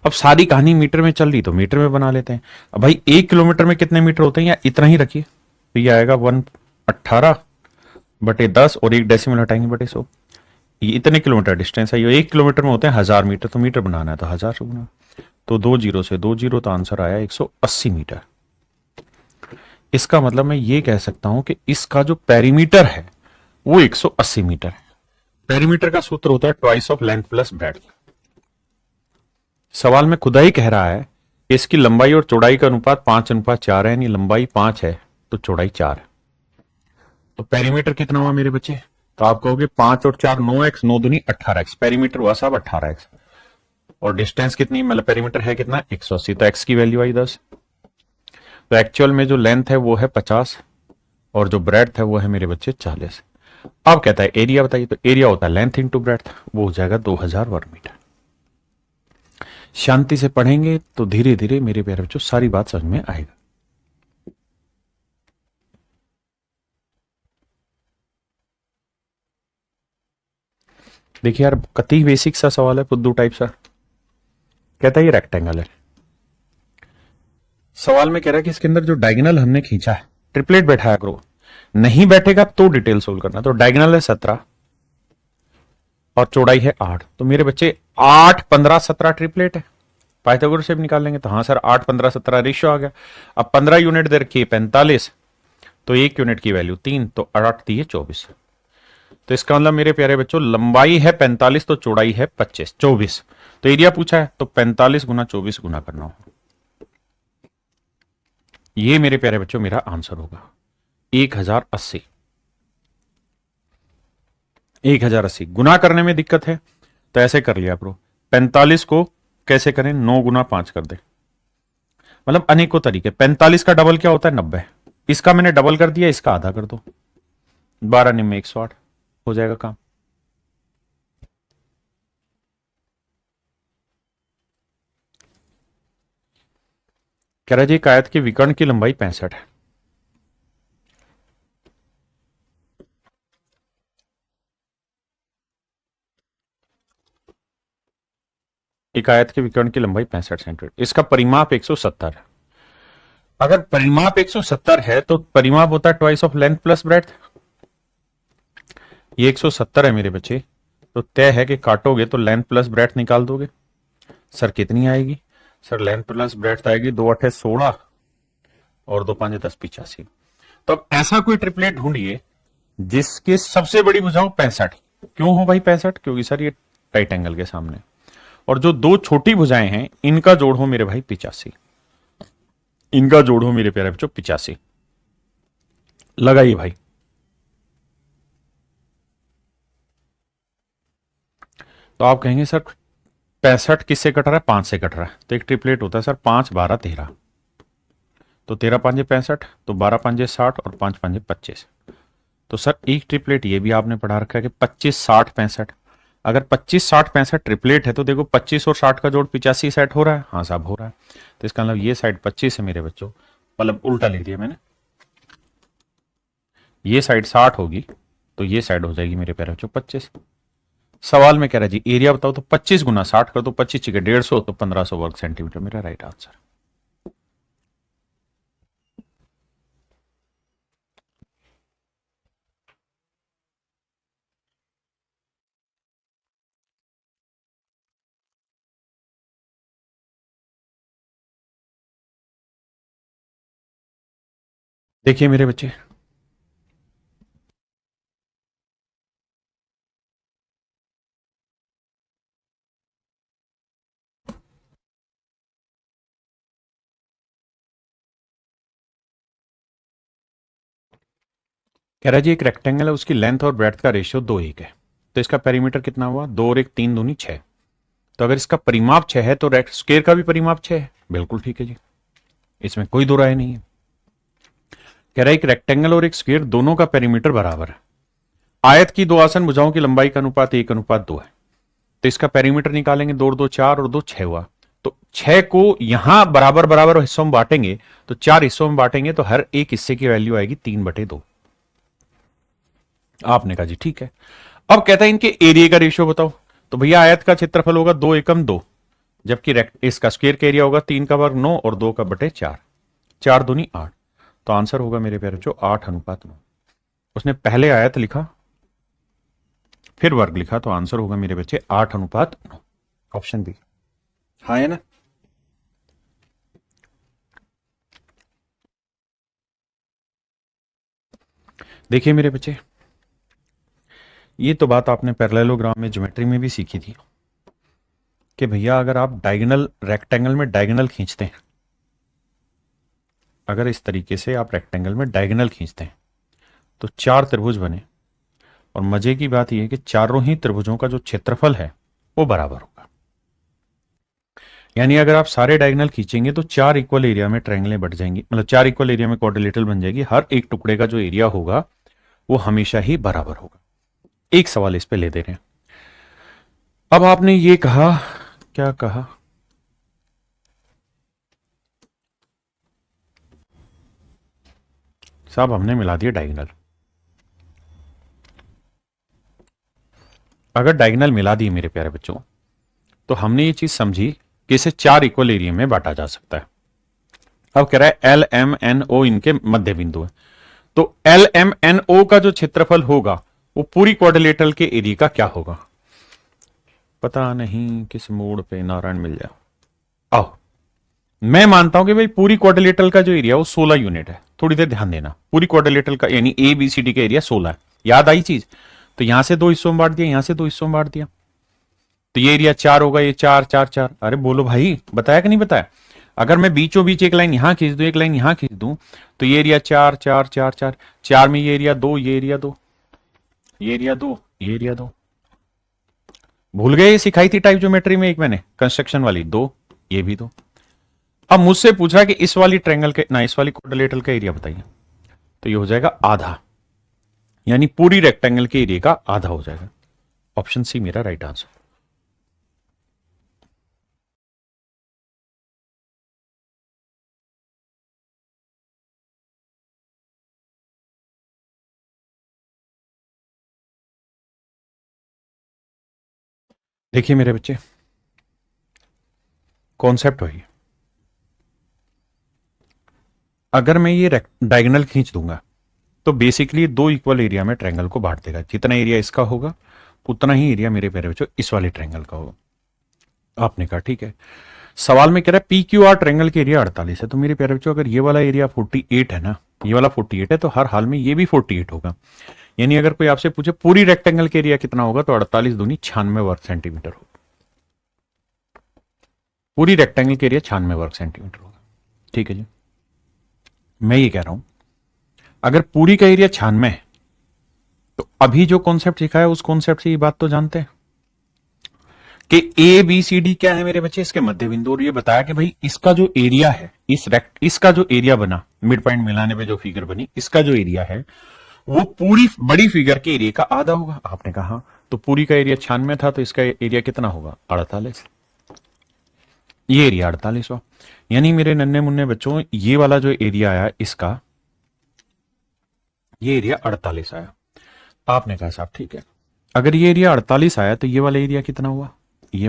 अब सारी कहानी मीटर में चल रही तो मीटर में बना लेते हैं। अब भाई 1 किलोमीटर में कितने मीटर होते हैं, या इतना ही रखिए, तो ये आएगा 118/10 और 1 डेसिमल हटाएंगे बटे 100। ये इतने किलोमीटर डिस्टेंस है, ये 1 किलोमीटर में होते हैं 1000 मीटर, तो मीटर बनाना है तो 1000 से गुना, तो 2 जीरो से 2 जीरो, तो आंसर आया 180 मीटर। इसका मतलब मैं ये कह सकता हूं कि इसका जो पेरीमीटर है वो 180 मीटर है। पेरीमीटर का सूत्र होता है twice of length plus breadth. सवाल में खुदा ही कह रहा है कि इसकी लंबाई और चौड़ाई का अनुपात 5:4 है, यानी लंबाई 5 है तो चौड़ाई 4 है। तो पेरीमीटर कितना हुआ मेरे बच्चे? तो आप कहोगे 5 और 4 9x, 9 दूनी 18x, पेरीमीटर हुआ साहब 18x। और डिस्टेंस कितनी, मतलब पेरीमीटर है कितना? 180, तो x की वैल्यू आई 10। तो एक्चुअल में जो लेंथ है वो है 50 और जो ब्रेड्थ है वो है मेरे बच्चे 40। अब कहता है एरिया बताइए, तो एरिया होता है लेंथ इंटू ब्रेड्थ, वो हो जाएगा 2000 वर्ग मीटर। शांति से पढ़ेंगे तो धीरे धीरे मेरे प्यारे बच्चों सारी बात समझ में आएगा। देखिए यार, कति बेसिक सा सवाल है, पुद्दू टाइप सा। कहता है ये रेक्टेंगल है। सवाल में कह रहा है कि इसके अंदर जो डायगोनल हमने खींचा है, ट्रिपलेट बैठाया करो, नहीं बैठेगा तो डिटेल सोल्व करना। तो डायगोनल है 17 और चौड़ाई है 8, तो मेरे बच्चे 8 15 17 ट्रिपलेट है। पाइथागोरस से भी निकाल लेंगे, तो हाँ सर 8 15 17 रेशियो आ गया। अब 15 यूनिट दे रखी है 45, तो 1 यूनिट की वैल्यू 3, तो 8 दी है 24। तो इसका मतलब मेरे प्यारे बच्चों लंबाई है 45 तो चौड़ाई है 24। तो एरिया पूछा है तो 45 गुना 24 गुना करना होगा। ये मेरे प्यारे बच्चों मेरा आंसर होगा 1080। 1080 गुना करने में दिक्कत है तो ऐसे कर लिया प्रो, 45 को कैसे करें, 9 गुना 5 कर दे, मतलब अनेकों तरीके। 45 का डबल क्या होता है? 90। इसका मैंने डबल कर दिया, इसका आधा कर दो, 12 निम्न 108 हो जाएगा काम। कह रहा जी एक आयत के विकर्ण की लंबाई 65 है। एक आयत के विकर्ण की लंबाई 65 सेंटीमीटर, इसका परिमाप 170 है। अगर परिमाप 170 है तो परिमाप होता है twice of length plus breadth. ये 170 है मेरे बच्चे, तो तय है कि काटोगे तो लेंथ प्लस ब्रेड्थ निकाल दोगे। सर कितनी आएगी? सर लेंथ प्लस ब्रेड्थ आएगी 2 8 16 और 2 5 10 85। तो अब ऐसा कोई ट्रिपलेट ढूंढिए जिसकी सबसे बड़ी भुजा हो 65। क्यों हो भाई 65? क्योंकि सर ये राइट एंगल के सामने, और जो दो छोटी भुजाएं हैं इनका जोड़ हो मेरे भाई 85। इनका जोड़ हो मेरे प्यारे बच्चों 85। लगाइए भाई। तो आप कहेंगे सर 65 किससे कट रहा है? 5 से कट रहा है। तो एक ट्रिपलेट होता है सर 5 12 13, तो 13 5 65, तो 12 5 60 और 5 5 25। तो सर एक ट्रिपलेट ये भी आपने पढ़ा रखा है कि 25 60 65। अगर 25 60 65 ट्रिपलेट है तो देखो 25 और 60 का जोड़ 85 सेट हो रहा है। हाँ साहब हो रहा है। तो इसका मतलब ये साइड 25 है मेरे बच्चों, मतलब उल्टा लिख दिया मैंने, ये साइड 60 होगी तो ये साइड हो जाएगी मेरे प्यारे बच्चों 25। सवाल में कह रहा है जी एरिया बताओ, तो 25 गुना 60 कर दो, 25 के 150 तो 1500 वर्ग सेंटीमीटर मेरा राइट आंसर। देखिए मेरे बच्चे, कह रहा है जी एक रेक्टेंगल है, उसकी लेंथ और ब्रेड्थ का रेशियो 2:1 है, तो इसका पेरीमीटर कितना हुआ? 2 और 1 3 दूनी 6। तो अगर इसका परिमाप 6 है तो स्क्वायर का भी परिमाप 6 है। बिल्कुल ठीक है जी, इसमें कोई दो राय नहीं है। कह रहा है एक रेक्टेंगल और एक स्क्वायर दोनों का पेरीमीटर बराबर है। आयत की दो आसन भुजाओं की लंबाई का अनुपात 1:2 है। तो इसका पेरीमीटर निकालेंगे, 2 और 2 4 और 2 6 हुआ। तो 6 को यहां बराबर बराबर हिस्सों में बांटेंगे, तो 4 हिस्सों में बांटेंगे तो हर एक हिस्से की वैल्यू आएगी 3/2। आपने कहा जी ठीक है। अब कहता है इनके एरिया का रेशियो बताओ। तो भैया आयत का क्षेत्रफल होगा 2 एकम 2, जबकि इसका स्क्वायर का एरिया होगा 3 का वर्ग 9 और 2 का बटे 4, 4 दूनी 8। तो आंसर होगा मेरे प्यारे बच्चों 8:9। उसने पहले आयत लिखा फिर वर्ग लिखा, तो आंसर होगा मेरे बच्चे 8:9। Option B. हाँ है ना? देखिए मेरे बच्चे, ये तो बात आपने पैरेललोग्राम में ज्योमेट्री में भी सीखी थी कि भैया अगर आप डायगोनल रेक्टेंगल में डायगोनल खींचते हैं, अगर इस तरीके से आप रेक्टेंगल में डायगोनल खींचते हैं तो 4 त्रिभुज बने, और मजे की बात यह है कि चारों ही त्रिभुजों का जो क्षेत्रफल है वो बराबर होगा। यानी अगर आप सारे डायगोनल खींचेंगे तो 4 इक्वल एरिया में ट्रायंगलें बट जाएंगी, मतलब 4 इक्वल एरिया में क्वाड्रिलेटरल बन जाएगी। हर एक टुकड़े का जो एरिया होगा वो हमेशा ही बराबर होगा। एक सवाल इस पे ले दे रहे हैं। अब आपने ये कहा, क्या कहा? साहब हमने मिला दिया डायगोनल। अगर डायगोनल मिला दी मेरे प्यारे बच्चों, तो हमने ये चीज समझी कि इसे 4 इक्वल एरिया में बांटा जा सकता है। अब कह रहा है एल एम एन ओ इनके मध्य बिंदु है, तो एल एम एन ओ का जो क्षेत्रफल होगा वो पूरी क्वाड्रिलेटरल के एरिया का क्या होगा? पता नहीं किस मोड़ पे नारायण मिल जाए। आओ, मैं मानता हूं कि भाई पूरी क्वाड्रिलेटरल का जो एरिया वो 16 यूनिट है। थोड़ी देर ध्यान देना, पूरी क्वाड्रिलेटरल का यानी ए बी सी डी का एरिया 16 है। याद आई चीज? तो यहां से 2 हिस्सों में बांट दिया, यहां से 2 हिस्सों में बांट दिया, तो ये एरिया 4 होगा। ये 4 4 4। अरे बोलो भाई, बताया कि नहीं बताया? अगर मैं बीचों बीच एक लाइन यहां खींच दूं, एक लाइन यहां खींच दूं, तो ये एरिया 4 4 4 4, 4 में ये एरिया 2, ये एरिया 2, ये एरिया 2, ये एरिया 2। भूल गए? ये सिखाई थी टाइप ज्योमेट्री में एक मैंने कंस्ट्रक्शन वाली, 2, ये भी 2। अब मुझसे पूछा कि इस वाली ट्रायंगल के ना इस वाली क्वाड्रिलेटरल का एरिया बताइए, तो ये हो जाएगा आधा, यानी पूरी रेक्टेंगल के एरिया का आधा हो जाएगा। ऑप्शन सी मेरा राइट आंसर। देखिए मेरे बच्चे, कॉन्सेप्ट वही, अगर मैं ये डायगोनल खींच दूंगा तो बेसिकली 2 इक्वल एरिया में ट्रायंगल को बांट देगा। जितना एरिया इसका होगा उतना ही एरिया मेरे प्यारे बच्चों इस वाले ट्रायंगल का होगा। आपने कहा ठीक है। सवाल में कह रहा है पी क्यू आर ट्रायंगल के एरिया 48 है, तो मेरे प्यारे बच्चों अगर ये वाला एरिया 48 है ना, ये वाला 48 है, तो हर हाल में ये भी 48 होगा। यानी अगर कोई आपसे पूछे पूरी रेक्टेंगल के एरिया कितना होगा, तो 48 दूनी 96 वर्ग सेंटीमीटर होगा। पूरी रेक्टेंगल के एरिया 96 वर्ग सेंटीमीटर होगा। ठीक है जी, मैं ये कह रहा हूं अगर पूरी का एरिया 96 है तो अभी जो कॉन्सेप्ट सिखाया उस कॉन्सेप्ट से ये बात तो जानते हैं। कि ए बी सी डी क्या है मेरे बच्चे, इसके मध्य बिंदु। और ये बताया कि भाई इसका जो एरिया है, इसका जो एरिया बना मिड पॉइंट मिलाने पे जो फिगर बनी, इसका जो एरिया है वो पूरी बड़ी फिगर के एरिया का आधा होगा। आपने कहा तो पूरी का एरिया 96 था, तो इसका एरिया कितना होगा, 48। ये एरिया 48 हुआ। यानी मेरे नन्हे मुन्ने बच्चों, ये वाला जो एरिया आया इसका, ये एरिया 48 आया। आपने कहा साहब ठीक है, अगर ये एरिया 48 आया तो ये वाला एरिया कितना हुआ, ये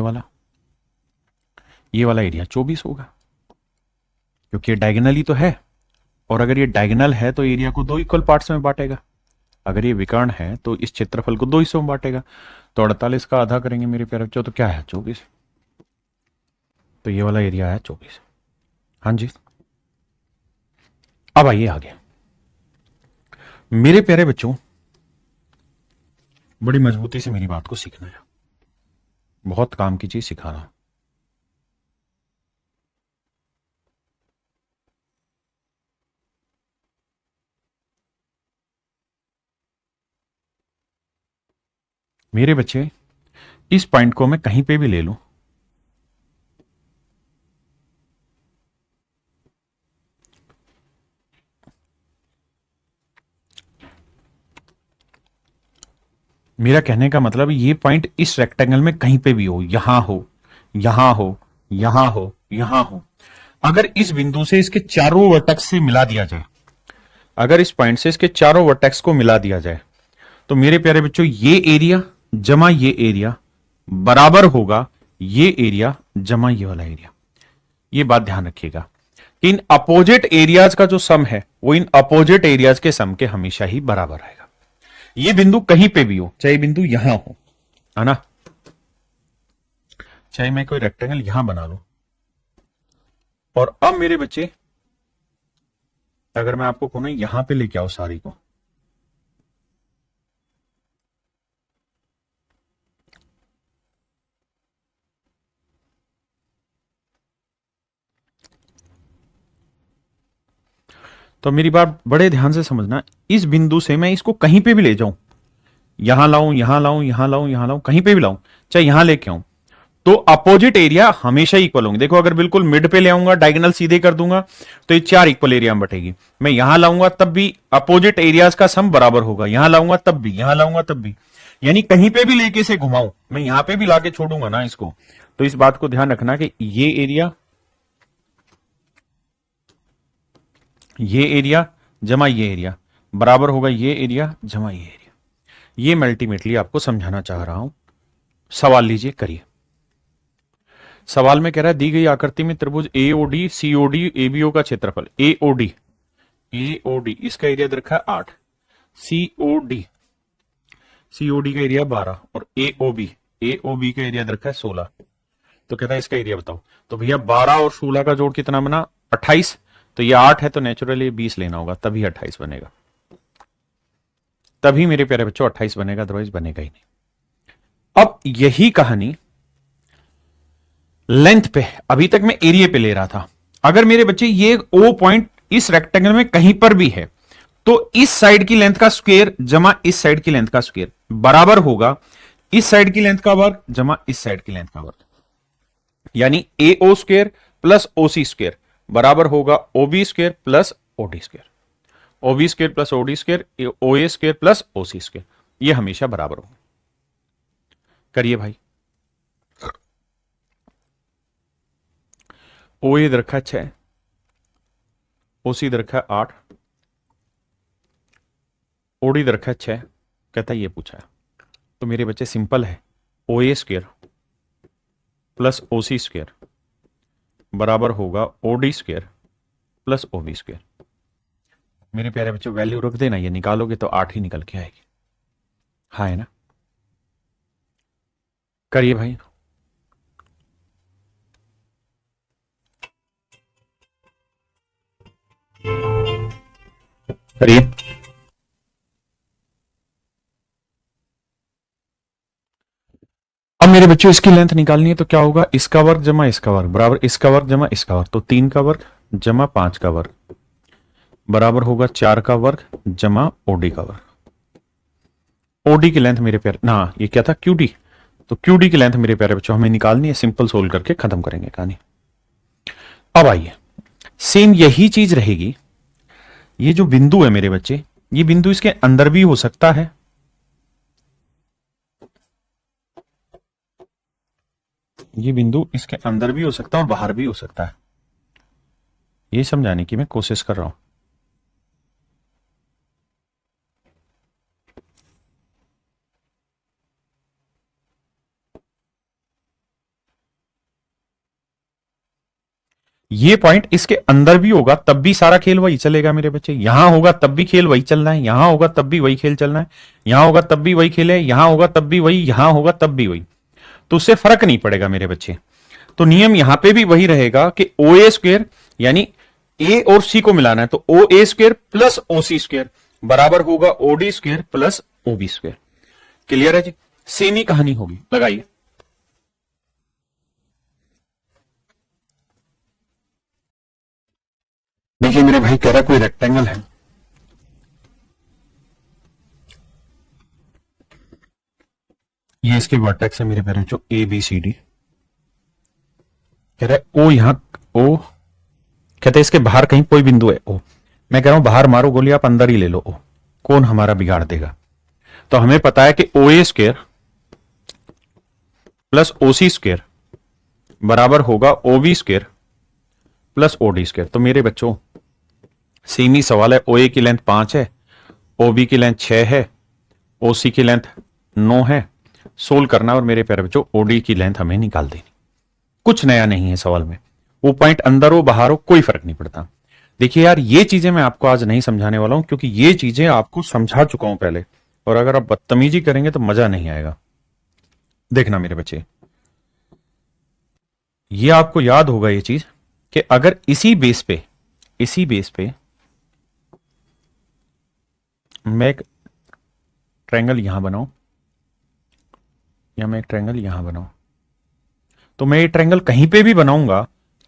वाला एरिया 24 होगा, क्योंकि ये डायगोनली तो है। और अगर ये डायगोनल है तो एरिया को 2 इक्वल पार्ट्स में बांटेगा। अगर ये विकर्ण है तो इस क्षेत्रफल को 2 हिस्सों में बांटेगा। तो 48 का आधा करेंगे मेरे प्यारे बच्चों, तो क्या है 24। तो ये वाला एरिया है 24। हाँ जी, अब आइए आगे। मेरे प्यारे बच्चों, बड़ी मजबूती से मेरी बात को सीखना है, बहुत काम की चीज सिखा रहा हूं। मेरे बच्चे, इस पॉइंट को मैं कहीं पे भी ले लूं, मेरा कहने का मतलब ये पॉइंट इस रेक्टेंगल में कहीं पे भी हो, यहां हो, यहां हो, यहां हो, यहां हो, अगर इस बिंदु से इसके चारों वर्टेक्स से मिला दिया जाए, अगर इस पॉइंट से इसके चारों वर्टेक्स को मिला दिया जाए, तो मेरे प्यारे बच्चों ये एरिया जमा ये एरिया बराबर होगा ये एरिया जमा ये वाला एरिया। ये बात ध्यान रखिएगा कि इन अपोजिट एरियाज का जो सम है वो इन अपोजिट एरियाज के सम के हमेशा ही बराबर आएगा। ये बिंदु कहीं पे भी हो, चाहे बिंदु यहां हो, है ना, चाहे मैं कोई रेक्टेंगल यहां बना लूं। और अब मेरे बच्चे, अगर मैं आपको कहूं यहां पे लेके आओ सारी को, तो मेरी बात बड़े ध्यान से समझना। इस बिंदु से मैं इसको कहीं पे भी ले जाऊं, यहां लाऊं, यहां लाऊं, यहां लाऊं, यहां लाऊं, कहीं पे भी लाऊं, चाहे यहां लेके आऊं, तो अपोजिट एरिया हमेशा इक्वल होंगे। देखो, अगर बिल्कुल मिड पे ले आऊंगा, डायगोनल सीधे कर दूंगा, तो ये 4 इक्वल एरिया में बटेगी। मैं यहां लाऊंगा तब भी अपोजिट एरियाज का सम बराबर होगा, यहां लाऊंगा तब भी, यहां लाऊंगा तब भी। यानी कहीं पे भी लेके से घुमाऊं, मैं यहां पे भी लाके छोड़ूंगा ना इसको, तो इस बात को ध्यान रखना कि ये एरिया जमा ये एरिया बराबर होगा ये एरिया जमा ये एरिया। ये मैं अल्टीमेटली आपको समझाना चाह रहा हूं। सवाल लीजिए, करिए। सवाल में कह रहा है दी गई आकृति में त्रिभुज एओडी सीओडी एबीओ का क्षेत्रफल, एओडी इसका एरिया दे रखा है 8, सीओडी का एरिया 12 और एओबी का एरिया दे रखा है 16। तो कहता है इसका एरिया बताओ। तो भैया 12 और 16 का जोड़ कितना बना, 28। तो ये 8 है तो नेचुरली 20 लेना होगा, तभी 28 बनेगा, तभी मेरे प्यारे बच्चों 28 बनेगा, अदरवाइज बनेगा ही नहीं। अब यही कहानी लेंथ पे, अभी तक मैं एरिया पे ले रहा था। अगर मेरे बच्चे ये ओ पॉइंट इस रेक्टेंगल में कहीं पर भी है, तो इस साइड की लेंथ का स्क्वायर जमा इस साइड की लेंथ का स्क्वायर बराबर होगा इस साइड की लेंथ का वर्ग जमा इस साइड की लेंथ का वर्ग। यानी एओ स्क्वायर प्लस ओसी स्क्वायर बराबर होगा ओबी स्क्वायर प्लस ओडी स्क्वायर, ओबी स्क्वायर प्लस ओडी स्क्वायर, ओए स्क्वायर प्लस ओसी स्क्वायर। ये हमेशा बराबर होगा। करिए भाई। ओए इधर रखा 6, ओसी इधर रखा 8, ओडी इधर रखा 6, कहता है ये पूछा है। तो मेरे बच्चे सिंपल है, ओए स्क्वायर प्लस ओसी स्क्वायर बराबर होगा ओडी स्क्वायर प्लस ओबी स्क्वायर। मेरे प्यारे बच्चों वैल्यू रख देना, ये निकालोगे तो 8 ही निकल के आएगी। हाँ है ना, करिए भाई। करिए। अब मेरे बच्चों इसकी लेंथ निकालनी है, तो क्या होगा, इसका वर्ग जमा इसका वर्ग बराबर इसका वर्ग जमा इसका वर्ग, तो 3 का वर्ग जमा 5 का वर्ग बराबर होगा 4 का वर्ग जमा ओडी का वर्ग। ओडी की लेंथ मेरे प्यारे ना, ये क्या था, क्यूडी, तो QD की लेंथ मेरे प्यारे बच्चों हमें निकालनी है, सिंपल सोल्व करके खत्म करेंगे कहानी। अब आइए, सेम यही चीज रहेगी। ये जो बिंदु है मेरे बच्चे, ये बिंदु इसके अंदर भी हो सकता है, ये बिंदु इसके अंदर भी हो सकता है और बाहर भी हो सकता है। ये समझाने की मैं कोशिश कर रहा हूं। ये पॉइंट इसके अंदर भी होगा तब भी सारा खेल वही चलेगा मेरे बच्चे। यहां होगा तब भी खेल वही चलना है, यहां होगा तब भी वही खेल चलना है, यहां होगा तब भी वही खेल है, यहां होगा तब भी वही, यहां होगा तब भी वही। तो उससे फर्क नहीं पड़ेगा मेरे बच्चे। तो नियम यहां पे भी वही रहेगा कि ओ ए स्क्वेयर यानी ए और सी को मिलाना है, तो O A square plus O C square बराबर होगा O D square plus O B square. Clear है जी? सेम ही कहानी होगी, लगाइए। देखिए मेरे भाई, कह रहा कोई रेक्टेंगल है, ये इसके वर्टेक्स है मेरे प्यारे बच्चों, ए बी सी डी। कह रहा है ओ, यहां ओ, कहते हैं इसके बाहर कहीं कोई बिंदु है ओ। मैं कह रहा हूं बाहर मारो गोली, आप अंदर ही ले लो ओ, कौन हमारा बिगाड़ देगा। तो हमें पता है कि O A square plus O C square बराबर होगा O B square plus O D square. तो मेरे बच्चों सेम ही सवाल है, ओ ए की लेंथ 5 है, ओ बी की लेंथ 6 है, ओ सी की लेंथ 9 है। सोल्व करना और मेरे प्यारे बच्चों ओ डी की लेंथ हमें निकाल देनी। कुछ नया नहीं है सवाल में, वो पॉइंट अंदर हो बाहर हो कोई फर्क नहीं पड़ता। देखिए यार, ये चीजें मैं आपको आज नहीं समझाने वाला हूं, क्योंकि ये चीजें आपको समझा चुका हूं पहले, और अगर आप बदतमीजी करेंगे तो मजा नहीं आएगा। देखना मेरे बच्चे, ये आपको याद होगा ये चीज कि अगर इसी बेस पे मैं एक ट्रायंगल यहां बनाऊं या मैं एक ट्रायंगल यहां बनाऊं, तो मैं ये ट्रायंगल कहीं पे भी बनाऊंगा,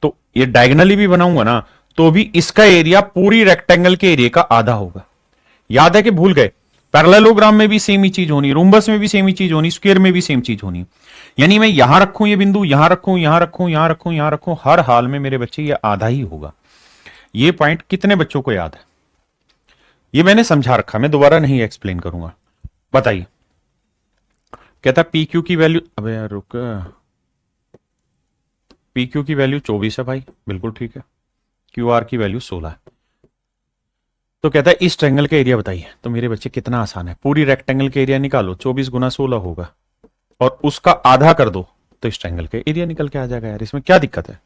तो ये डायगनली भी बनाऊंगा ना, तो भी इसका एरिया पूरी रेक्टेंगल के एरिया का आधा होगा। याद है कि भूल गए? पैरेललोग्राम में भी सेम ही चीज होनी, रोम्बस में भी सेम ही चीज होनी, स्क्वायर में भी सेम चीज होनी। यानी मैं यहां रखूं ये बिंदु, यहां रखूं, यहां रखूं, यहां रखूं, यहां रखूं, हर हाल में मेरे बच्चे ये आधा ही होगा। ये पॉइंट कितने बच्चों को याद है? ये मैंने समझा रखा, मैं दोबारा नहीं एक्सप्लेन करूंगा। बताइए। कहता पी क्यू की वैल्यू, अबे यार रुक, पी क्यू की वैल्यू 24 है भाई, बिल्कुल ठीक है। क्यू आर की वैल्यू 16 है। तो कहता है इस ट्रायंगल का एरिया बताइए। तो मेरे बच्चे कितना आसान है, पूरी रेक्टेंगल का एरिया निकालो, 24 गुना 16 होगा, और उसका आधा कर दो तो इस ट्रायंगल का एरिया निकल के आ जाएगा। यार इसमें क्या दिक्कत है?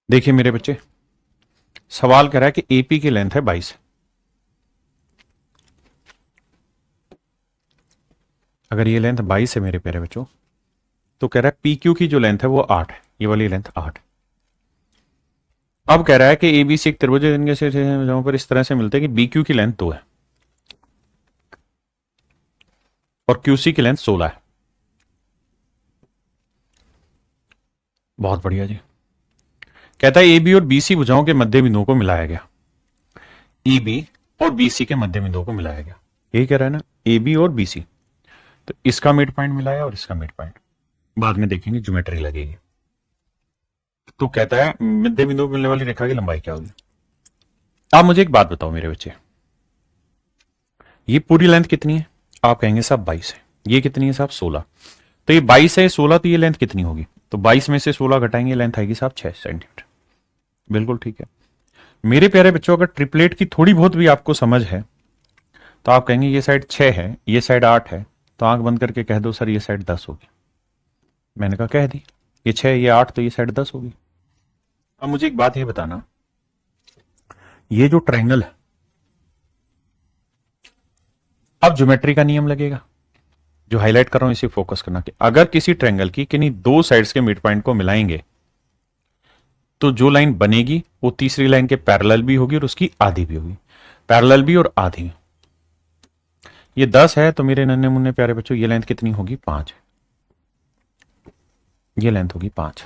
देखिए मेरे बच्चे, सवाल कह रहा है कि एपी की लेंथ है 22। अगर ये लेंथ 22 है मेरे प्यारे बच्चों, तो कह रहा है पी क्यू की जो लेंथ है वो 8 है, ये वाली लेंथ 8। अब कह रहा है कि एबीसी एक त्रिभुज है जिनके से जहां पर इस तरह से मिलते हैं कि बी क्यू की लेंथ 2 है और क्यूसी की लेंथ 16 है। बहुत बढ़िया जी। कहता है ए बी और बीसी भुजाओं के मध्य बिंदुओं को मिलाया गया। ए बी और बीसी के मध्य बिंदुओं को मिलाया गया, यही कह रहा है ना, ए बी और बीसी। तो इसका मिड पॉइंट मिलाया और इसका मिड पॉइंट, बाद में देखेंगे ज्योमेट्री लगेगी। तो कहता है मध्य बिंदु को मिलने वाली रेखा की लंबाई क्या होगी। आप मुझे एक बात बताओ मेरे बच्चे, ये पूरी लेंथ कितनी है? आप कहेंगे साहब 22 है। ये कितनी है साहब? 16। तो ये 22 है, 16, तो ये लेंथ कितनी होगी? तो 22 में से 16 घटाएंगे, लेंथ आएगी साहब 6 सेंटीमीटर। बिल्कुल ठीक है। मेरे प्यारे बच्चों, अगर ट्रिपलेट की थोड़ी बहुत भी आपको समझ है तो आप कहेंगे ये साइड 6 है, ये साइड 8 है, तो आंख बंद करके कह दो सर ये साइड 10 होगी। मैंने कहा कह दी, ये 6 ये 8, तो ये साइड 10 होगी। अब मुझे एक बात ये बताना, ये जो ट्रायंगल है, अब ज्योमेट्री का नियम लगेगा, जो हाईलाइट कर रहा हूं इसे फोकस करना, कि अगर किसी ट्रायंगल की किन्हीं दो साइड्स के मिड पॉइंट को मिलाएंगे तो जो लाइन बनेगी वो तीसरी लाइन के पैरेलल भी होगी और उसकी आधी भी होगी, पैरेलल भी और आधी भी। ये 10 है, तो मेरे नन्हे मुन्ने प्यारे बच्चों ये लेंथ कितनी होगी? 5। ये लेंथ होगी 5।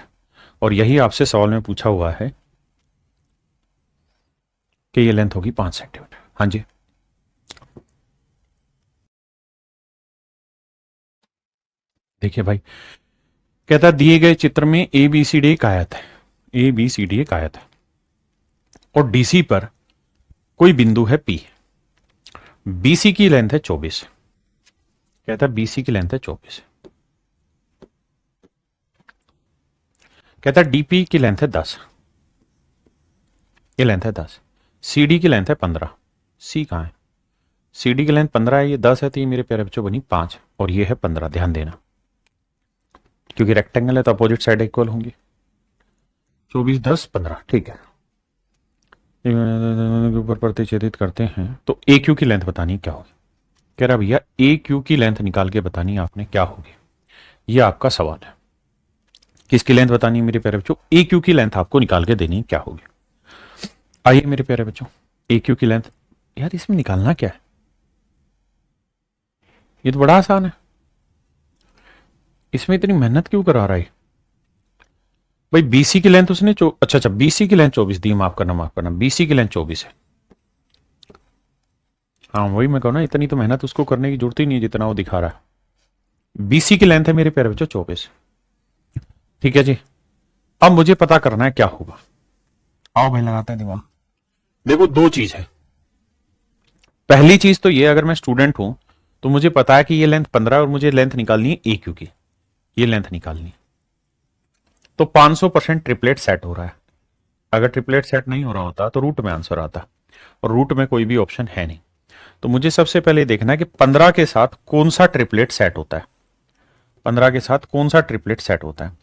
और यही आपसे सवाल में पूछा हुआ है कि ये लेंथ होगी 5 सेंटीमीटर। हाँ जी, देखिए भाई, कहता दिए गए चित्र में ए बी सी डी एक आयत है, ए बी सी डी एक आयत है और डीसी पर कोई बिंदु है पी, बीसी की लेंथ है 24। कहता बीसी की लेंथ है 24। कहता डीपी की लेंथ है 10, ये लेंथ है 10। सीडी की लेंथ है 15, सी कहां है? सीडी की लेंथ 15 है, ये 10 है, तो ये मेरे प्यारे बच्चों बनी 5 और ये है 15। ध्यान देना, क्योंकि रेक्टेंगल है तो अपोजिट साइड इक्वल होंगी। 24 10 15, ठीक है। के ऊपर प्रतिच्छेदित करते हैं तो ए क्यू की लेंथ बतानी क्या होगी। कह रहा भैया ए क्यू की लेंथ निकाल के बतानी आपने क्या होगी, ये आपका सवाल है। किसकी लेंथ बतानी है मेरे प्यारे बच्चों? ए क्यू की लेंथ आपको निकाल के देनी है, क्या होगी। आइए मेरे प्यारे बच्चों, ए क्यू की लेंथ, यार इसमें निकालना क्या है, ये तो बड़ा आसान है, इसमें इतनी मेहनत क्यों करा रहा है भाई। बीसी की लेंथ उसने अच्छा बीसी की लेंथ 24 दी, माफ करना, बीसी की लेंथ 24 है। हाँ वही मैं कहूँ ना, इतनी तो मेहनत उसको करने की जरूरत ही नहीं है जितना वो दिखा रहा है। बीसी की लेंथ है मेरे प्यारे बच्चों 24, ठीक है जी। अब मुझे पता करना है क्या होगा। आओ भाई लगाते हैं दिमाग। देखो दो चीज है, पहली चीज तो ये, अगर मैं स्टूडेंट हूं तो मुझे पता है कि ये लेंथ 15 और मुझे लेंथ निकालनी है ए क्यू की, ये लेंथ निकालनी है। तो 500% ट्रिपलेट सेट हो रहा है। अगर ट्रिपलेट सेट नहीं हो रहा होता तो रूट में आंसर आता, और रूट में कोई भी ऑप्शन है नहीं। तो मुझे सबसे पहले देखना है कि 15 के साथ कौन सा ट्रिपलेट सेट होता है, 15 के साथ कौन सा ट्रिपलेट सेट होता है।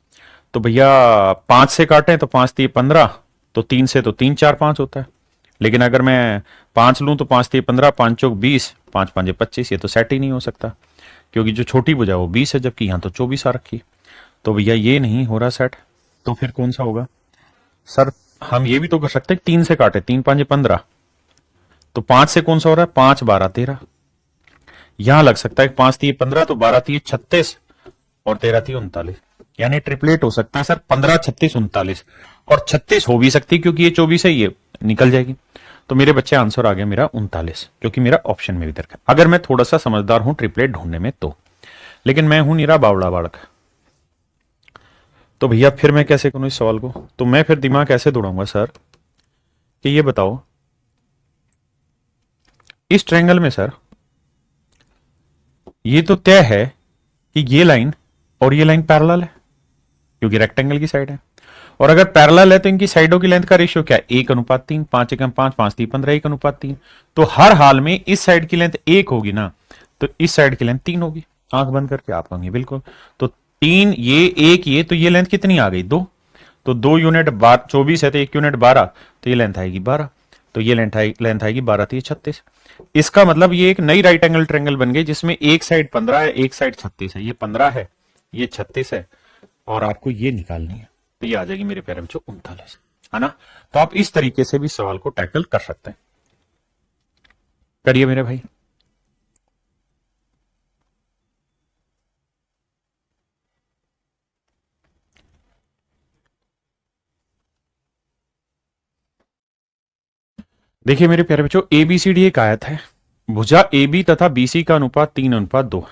तो भैया 5 से काटें तो 5 3 15, तो 3 से तो 3 4 5 होता है। लेकिन अगर मैं 5 लूं तो 5 3 15, 5 चौक 20, 5 5 25, ये तो सेट ही नहीं हो सकता, क्योंकि जो छोटी भुजा वो 20 है, जबकि यहां तो 24 आ रखी। तो भैया ये नहीं हो रहा सेट, तो फिर कौन सा होगा सर? हम ये भी तो कर सकते हैं 3 से काटे, 3 5 15, तो 5 से कौन सा हो रहा है? 5 12 13। यहां लग सकता है 5 3 15, तो 12 3 36 और 13 3 39, यानी ट्रिपलेट हो सकता है सर 15 36 39, और 36 हो भी सकती है क्योंकि ये 24 है, ये निकल जाएगी। तो मेरे बच्चे आंसर आ गया मेरा 39, जो कि मेरा ऑप्शन में भी दरकार। अगर मैं थोड़ा सा समझदार हूं ट्रिपलेट ढूंढने में तो, लेकिन मैं हूं निरा बावड़ा बालक। तो भैया फिर मैं कैसे करूं इस सवाल को? तो मैं फिर दिमाग कैसे दौड़ाऊंगा सर कि ये बताओ, इस ट्रायंगल में सर ये तो तय है कि ये लाइन और ये लाइन पैरेलल है, क्योंकि रेक्टेंगल की साइड है। और अगर पैरेलल है तो इनकी साइडों की लेंथ का रेशियो क्या है? 1:3, 5 एकम 5, 5 3 15, 1:3। तो हर हाल में इस साइड की लेंथ 1 होगी ना, तो इस साइड की लेंथ 3 होगी। आंख बंद करके आप कहेंगे बिल्कुल। तो 3 ये 1 ये, तो ये लेंथ कितनी आ गई? 2। तो 2 यूनिट 24 है तो 1 यूनिट 12, तो ये लेंथ आएगी 12। तो ये लेंथ आएगी 12 तो ये 36। इसका मतलब ये एक नई राइट एंगल ट्रायंगल बन गई, जिसमें एक साइड 15 है, एक साइड 36 है। ये 15 है, ये 36 है, और आपको ये निकालनी है, तो ये आ जाएगी मेरे प्यारे बच्चों 39, है ना। तो आप इस तरीके से भी सवाल को टैकल कर सकते हैं। करिए मेरे भाई। देखिए मेरे प्यारे बच्चों, एबीसीडी एक आयत है, भुजा ए बी तथा बीसी का अनुपात 3:2।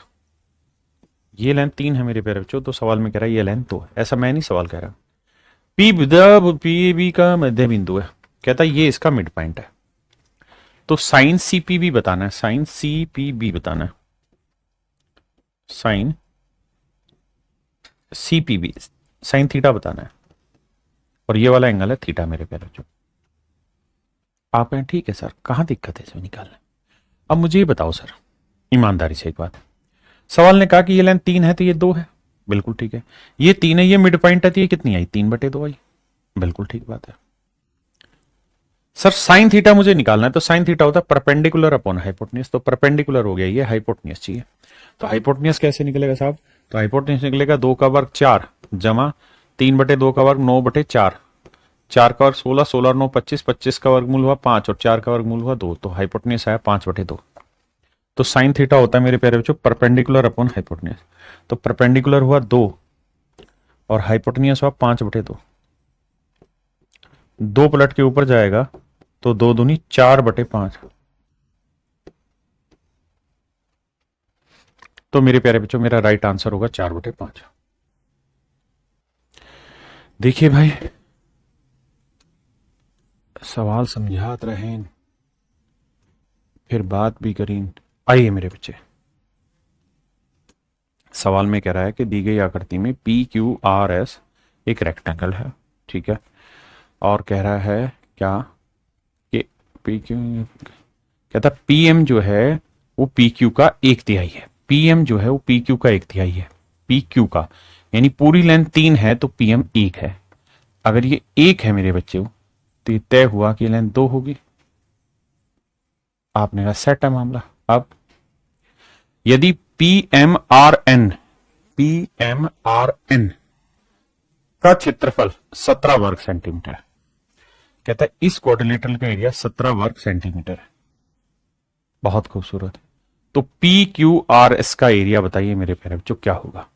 ये लेंथ 3 है मेरे प्यारे बच्चों, तो सवाल में कह रहा है ये लेंथ 2 है। ऐसा मैं नहीं सवाल कह रहा। पी बी का मध्य बिंदु है, कहता है ये इसका मिड पॉइंट है। तो साइन सीपीबी बताना है, साइन सीपीबी बताना है, साइन सीपीबी, साइन थीटा बताना है, और ये वाला एंगल है थीटा मेरे प्यारे बच्चों। आप कहें ठीक है सर, कहां दिक्कत है इसमें निकालने। अब मुझे ये बताओ सर ईमानदारी से एक बात, सवाल ने कहा कि ये लेंथ 3 है तो ये 2 है, बिल्कुल ठीक है। ये 3 है, ये मिड पॉइंट है, तो ये कितनी आई? 3/2 आई, बिल्कुल ठीक बात है। सर साइन थीटा मुझे निकालना है, तो साइन थीटा होता है परपेंडिकुलर अपॉन हाइपोटेन्यूज, तो परपेंडिकुलर हो गया, ये हाइपोटेन्यूज चाहिए। तो हाइपोटेन्यूज कैसे निकलेगा साहब? तो हाइपोटेन्यूज निकलेगा 2 का वर्ग 4 जमा 3/2 का वर्ग 9/4, 4 का वर्ग 16, 16 और 9 25, 25 का वर्गमूल हुआ 5 और 4 का वर्गमूल हुआ 2, तो हाइपोटेन्यूज आया 5/2। तो साइन थीटा होता है मेरे प्यारे बच्चों परपेंडिकुलर अपॉन हाइपोटेन्यूज, तो परपेंडिकुलर हुआ 2 और हाइपोटेन्यूज हुआ 5/2। 2 पलट के ऊपर जाएगा तो 2 दूनी 4/5। तो मेरे प्यारे बच्चों मेरा राइट आंसर होगा 4/5। देखिए भाई, सवाल समझात रहें, फिर बात भी करीं। आइए मेरे बच्चे, सवाल में कह रहा है कि दी गई आकृति में पी क्यू आर एस एक रेक्टेंगल है, ठीक है, और कह रहा है क्या कि पी क्यू, कहता पी एम जो है वो पी क्यू का 1/3 है। पी एम जो है वो पी क्यू का 1/3 है, पी क्यू का, यानी पूरी लेंथ 3 है तो पी एम 1 है। अगर ये 1 है मेरे बच्चे तो ये तय हुआ कि लेंथ 2 होगी। आपने कहा सेट है मामला। अब यदि P M R N, P M R N का क्षेत्रफल 17 वर्ग सेंटीमीटर है, कहता है इस क्वाड्रिलेटरल का एरिया 17 वर्ग सेंटीमीटर है। बहुत खूबसूरत। तो पी क्यू आर एस का एरिया बताइए मेरे प्यारे बच्चों क्या होगा।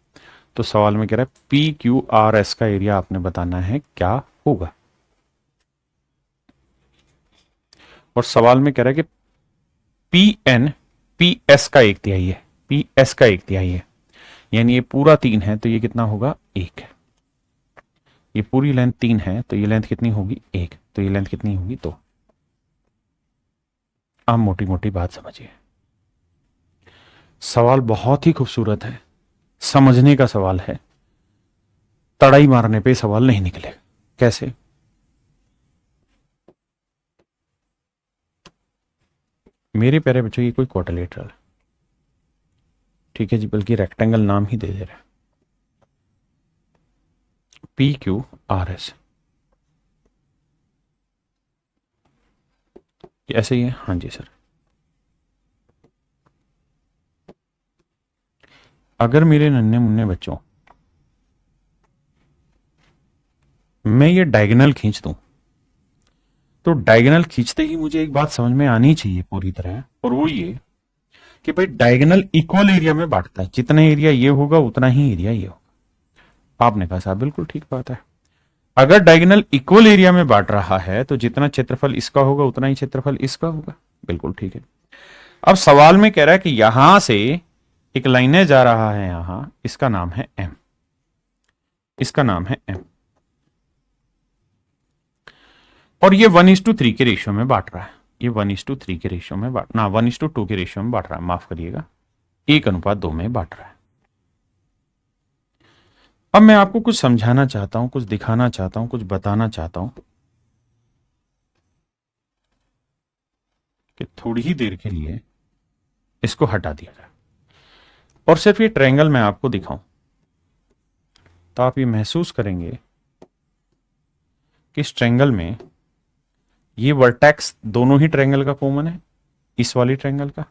तो सवाल में कह रहा है पी क्यू आर एस का एरिया आपने बताना है क्या होगा। और सवाल में कह रहा है कि पी एन पी एस का 1/3 है, पी एस का 1/3 है, यानी ये पूरा 3 है तो ये कितना होगा 1 है। ये पूरी लेंथ 3 है तो ये लेंथ कितनी होगी 1, तो ये लेंथ कितनी होगी 2। आप मोटी मोटी बात समझिए। सवाल बहुत ही खूबसूरत है, समझने का सवाल है, तड़ाई मारने पे सवाल नहीं निकलेगा। कैसे? मेरे प्यारे बच्चों ये कोई क्वाड्रिलेटरल, ठीक है जी, बल्कि रेक्टेंगल नाम ही दे दे रहा है, पी क्यू आर एस ऐसे ही है। हाँ जी सर। अगर मेरे नन्हे मुन्ने बच्चों मैं ये डायगोनल खींच दूं तो डायगोनल खींचते ही मुझे एक बात समझ में आनी चाहिए पूरी तरह, और वो ये कि भाई डायगोनल इक्वल एरिया में बांटता है, जितना एरिया ये होगा उतना ही एरिया ये होगा। आपने कहा साहब बिल्कुल ठीक बात है। अगर डायगोनल इक्वल एरिया में बांट रहा है तो जितना क्षेत्रफल इसका होगा उतना ही क्षेत्रफल इसका होगा। बिल्कुल ठीक है। अब सवाल में कह रहा है कि यहां से एक लाइने जा रहा है, यहां इसका नाम है एम, इसका नाम है एम, और ये 1:3 के रेशियो में बांट रहा है। ये 1:3 के रेशियो में बांट ना 1:2 के रेशियो में बांट रहा है, माफ करिएगा, 1:2 में बांट रहा है। अब मैं आपको कुछ समझाना चाहता हूं, कुछ दिखाना चाहता हूं, कुछ बताना चाहता हूं कि थोड़ी ही देर के लिए इसको हटा दिया जाए और सिर्फ ये ट्रायंगल मैं आपको दिखाऊं तो आप ये महसूस करेंगे कि इस ट्रायंगल में ये वर्टेक्स दोनों ही ट्रायंगल का कॉमन है, इस वाली ट्रायंगल का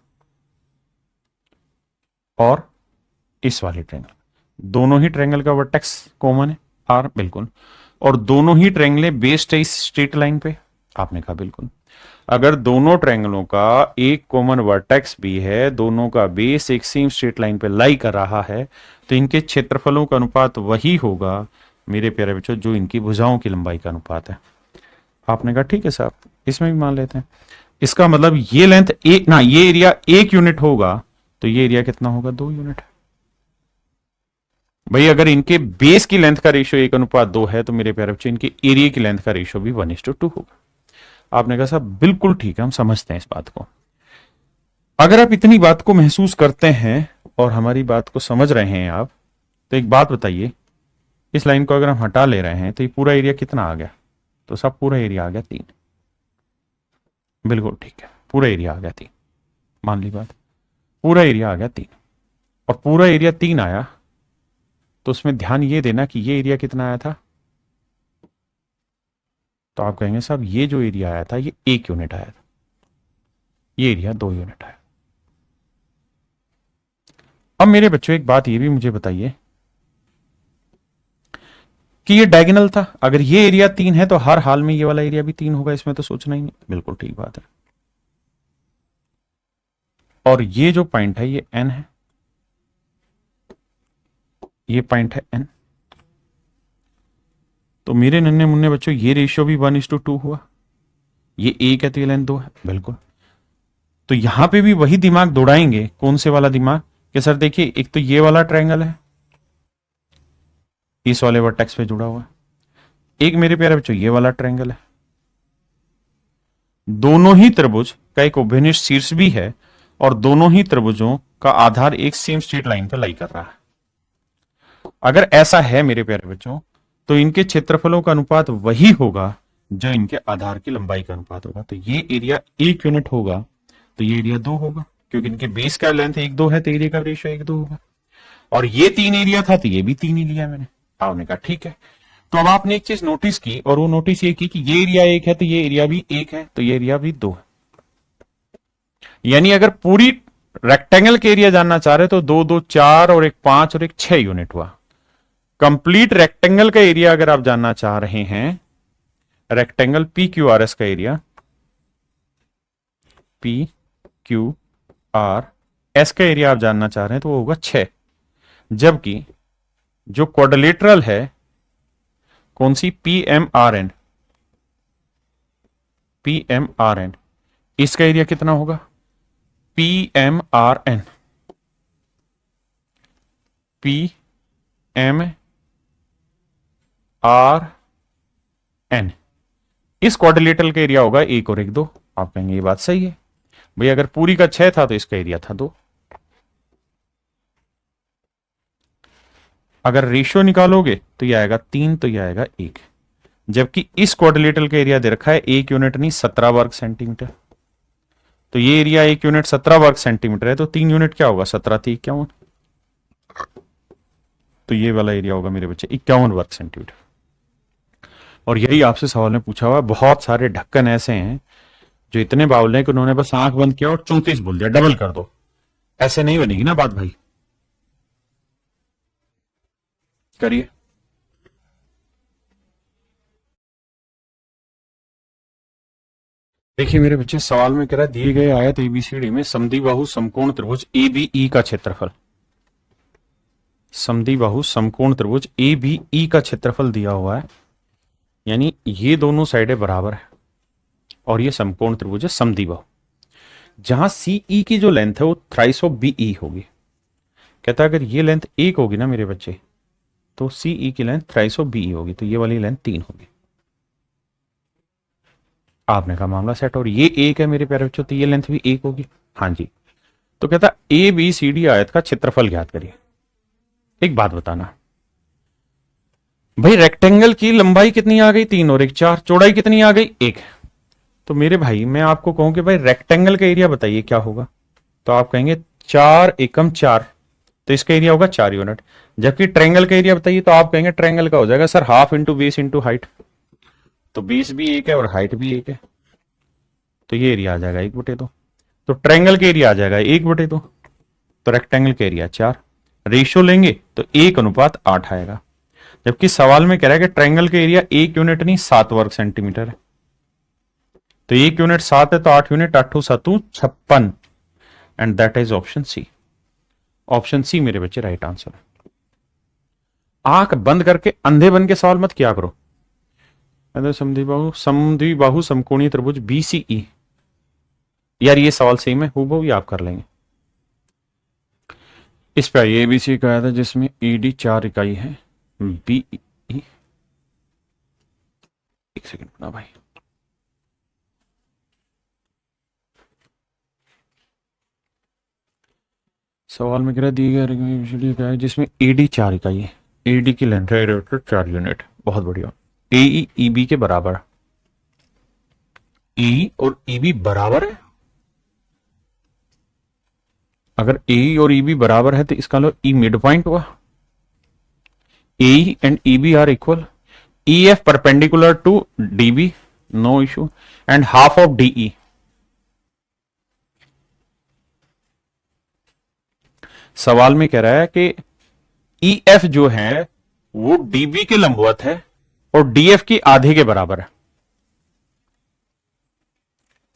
और इस वाली ट्रायंगल, दोनों ही ट्रायंगल का वर्टेक्स कॉमन है आर, बिल्कुल। और दोनों ही ट्रायंगले बेस्ड है इस स्ट्रेट लाइन पे। आपने कहा बिल्कुल। अगर दोनों ट्रायंगलों का एक कॉमन वर्टेक्स भी है, दोनों का बेस एक सेम स्ट्रेट लाइन पे लाई कर रहा है, तो इनके क्षेत्रफलों का अनुपात वही होगा मेरे प्यारे बच्चों जो इनकी भुजाओं की लंबाई का अनुपात है। आपने कहा ठीक है साहब, इसमें भी मान लेते हैं। इसका मतलब ये लेंथ एक ना, ये एरिया 1 यूनिट होगा तो ये एरिया कितना होगा 2 यूनिट। भाई अगर इनके बेस की लेंथ का रेशियो 1:2 है तो मेरे प्यारे बच्चे इनके एरिया की लेंथ का रेशियो भी 1:2 होगा। आपने कहा साहब बिल्कुल ठीक है, हम समझते हैं इस बात को। अगर आप इतनी बात को महसूस करते हैं और हमारी बात को समझ रहे हैं आप, तो एक बात बताइए, इस लाइन को अगर हम हटा ले रहे हैं तो ये पूरा एरिया कितना आ गया? तो सब पूरा एरिया आ गया 3। बिल्कुल ठीक है, पूरा एरिया आ गया 3, मान ली बात, पूरा एरिया आ गया 3। और पूरा एरिया 3 आया तो उसमें ध्यान ये देना कि ये एरिया कितना आया था। तो आप कहेंगे साहब ये जो एरिया आया था ये 1 यूनिट आया था, ये एरिया 2 यूनिट आया। अब मेरे बच्चों एक बात ये भी मुझे बताइए कि ये डायगोनल था, अगर ये एरिया 3 है तो हर हाल में ये वाला एरिया भी 3 होगा, इसमें तो सोचना ही नहीं। बिल्कुल ठीक बात है। और ये जो पॉइंट है ये n है, ये पॉइंट है n, तो मेरे नन्हे मुन्ने बच्चों ये रेशियो भी 1:2 हुआ। ये एक है तो ये लेंथ 2 है, बिल्कुल। तो यहां पे भी वही दिमाग दौड़ाएंगे, कौन से वाला दिमाग, कि सर देखिए एक तो ये वाला ट्रायंगल है इस वाले वर्टेक्स पे जुड़ा हुआ है, एक मेरे प्यारे बच्चों ये वाला ट्रायंगल है, दोनों ही त्रिभुज का एक उभयनिष्ठ शीर्ष भी है और दोनों ही त्रिभुजों का आधार एक सेम स्ट्रेट लाइन पर लाई कर रहा है। अगर ऐसा है मेरे प्यारे बच्चों, तो इनके क्षेत्रफलों का अनुपात वही होगा जो इनके आधार की लंबाई का अनुपात होगा। तो ये एरिया 1 यूनिट होगा तो ये एरिया 2 होगा, क्योंकि इनके बेस का लेंथ 1 2 है तो एरिया का रेशियो 1 2 होगा। और ये 3 एरिया था तो ये भी 3 ही लिया मैंने। आपने कहा ठीक है। तो अब आपने एक चीज नोटिस की, और वो नोटिस ये की कि ये एरिया 1 है तो ये एरिया भी 1 है तो ये एरिया भी 2 है। यानी अगर पूरी रेक्टेंगल के एरिया जानना चाह रहे तो 2 2 4 और एक 5 और एक 6 यूनिट हुआ। कंप्लीट रेक्टेंगल का एरिया अगर आप जानना चाह रहे हैं, rectangle P Q R S का area, P Q R S का एरिया आप जानना चाह रहे हैं तो वो होगा 6। जबकि जो क्वाड्रिलेटरल है, कौन सी, P M R N, P M R N, इसका एरिया कितना होगा, P M R N, P M R N, इस क्वाड्रिलेटरल का एरिया होगा 1 और 1 2। आप कहेंगे ये बात सही है भाई, अगर पूरी का 6 था तो इसका एरिया था 2। अगर रेशियो निकालोगे तो ये आएगा 3 तो ये आएगा 1। जबकि इस क्वाड्रिलेटरल का एरिया दे रखा है 1 यूनिट नहीं 17 वर्ग सेंटीमीटर। तो ये एरिया 1 यूनिट 17 वर्ग सेंटीमीटर है, तो 3 यूनिट क्या होगा, 17 3 51। तो ये वाला एरिया होगा मेरे बच्चे 51 वर्ग सेंटीमीटर। और यही आपसे सवाल में पूछा हुआ। बहुत सारे ढक्कन ऐसे हैं जो इतने बावले हैं कि उन्होंने बस आंख बंद किया और 34 बोल दिया, डबल कर दो। ऐसे नहीं बनेगी ना बात भाई, करिए। देखिए मेरे बच्चे, सवाल में कह रहा है दिए गए आयत एबीसीडी में समद्विबाहु समकोण त्रिभुज एबीई का क्षेत्रफल, समद्विबाहु समकोण त्रिभुज एबीई का क्षेत्रफल दिया हुआ है। यानी ये दोनों साइडें बराबर है और ये समकोण त्रिभुज है समद्विबाहु। जहां सीई की जो लेंथ है वो थ्राइस ऑफ बीई होगी। कहता है अगर ये लेंथ 1 होगी ना मेरे बच्चे, तो सीई की लेंथ थ्राइस ऑफ बीई होगी, तो ये वाली लेंथ 3 होगी। आपने कहा मामला सेट। और ये 1 है मेरे प्यारे बच्चों, तो ये लेंथ भी 1 होगी। हाँ जी। तो कहता ए बी सी डी आयत का क्षेत्रफल ज्ञात करिए। एक बात बताना भाई, रेक्टेंगल की लंबाई कितनी आ गई, 3 और 1 4, चौड़ाई कितनी आ गई, 1। तो मेरे भाई मैं आपको कहूं कि भाई रेक्टेंगल का एरिया बताइए क्या होगा, तो आप कहेंगे 4 एकम 4, तो इसका एरिया होगा 4 यूनिट। जबकि ट्रायंगल का एरिया बताइए, तो आप कहेंगे ट्रायंगल का हो जाएगा sir half into base into height. तो बेस भी 1 है और हाइट भी 1 है, तो ये एरिया आ जाएगा 1/2। तो ट्रायंगल का एरिया आ जाएगा 1/2। तो रेक्टेंगल का एरिया 4, रेशियो लेंगे तो 1:8 आएगा। जबकि सवाल में कह रहा है कि ट्रायंगल का एरिया 1 यूनिट नहीं 7 वर्ग सेंटीमीटर है। तो 1 यूनिट 7 है तो 8 unit 8 7 56, and that is option C. Option C मेरे बच्चे राइट आंसर है। आंख बंद करके अंधे बन के सवाल मत किया करो। समद्विबाहु समकोणीय त्रिभुज बीसीई, यार ये सवाल सेम है, हूबहू ये आप कर लेंगे। इस पे ये बीसी का आया था जिसमें ईडी 4 इकाई है, बीई, एक सेकंड ना भाई, सवाल में कह रहा दिए गए जिसमें एडी 4 इकाई है, एडी की लेंथ है 4 यूनिट। बहुत बढ़िया। एई ईबी के बराबर, ई और ईबी बराबर है। अगर ए और ईबी बराबर है तो इसका लो ई मिड पॉइंट हुआ। A and EB are equal, E F perpendicular to DB, no issue, and half of DE. सवाल में कह रहा है कि ई एफ जो है वो डीबी के लंबवत है और डीएफ की आधे के बराबर है।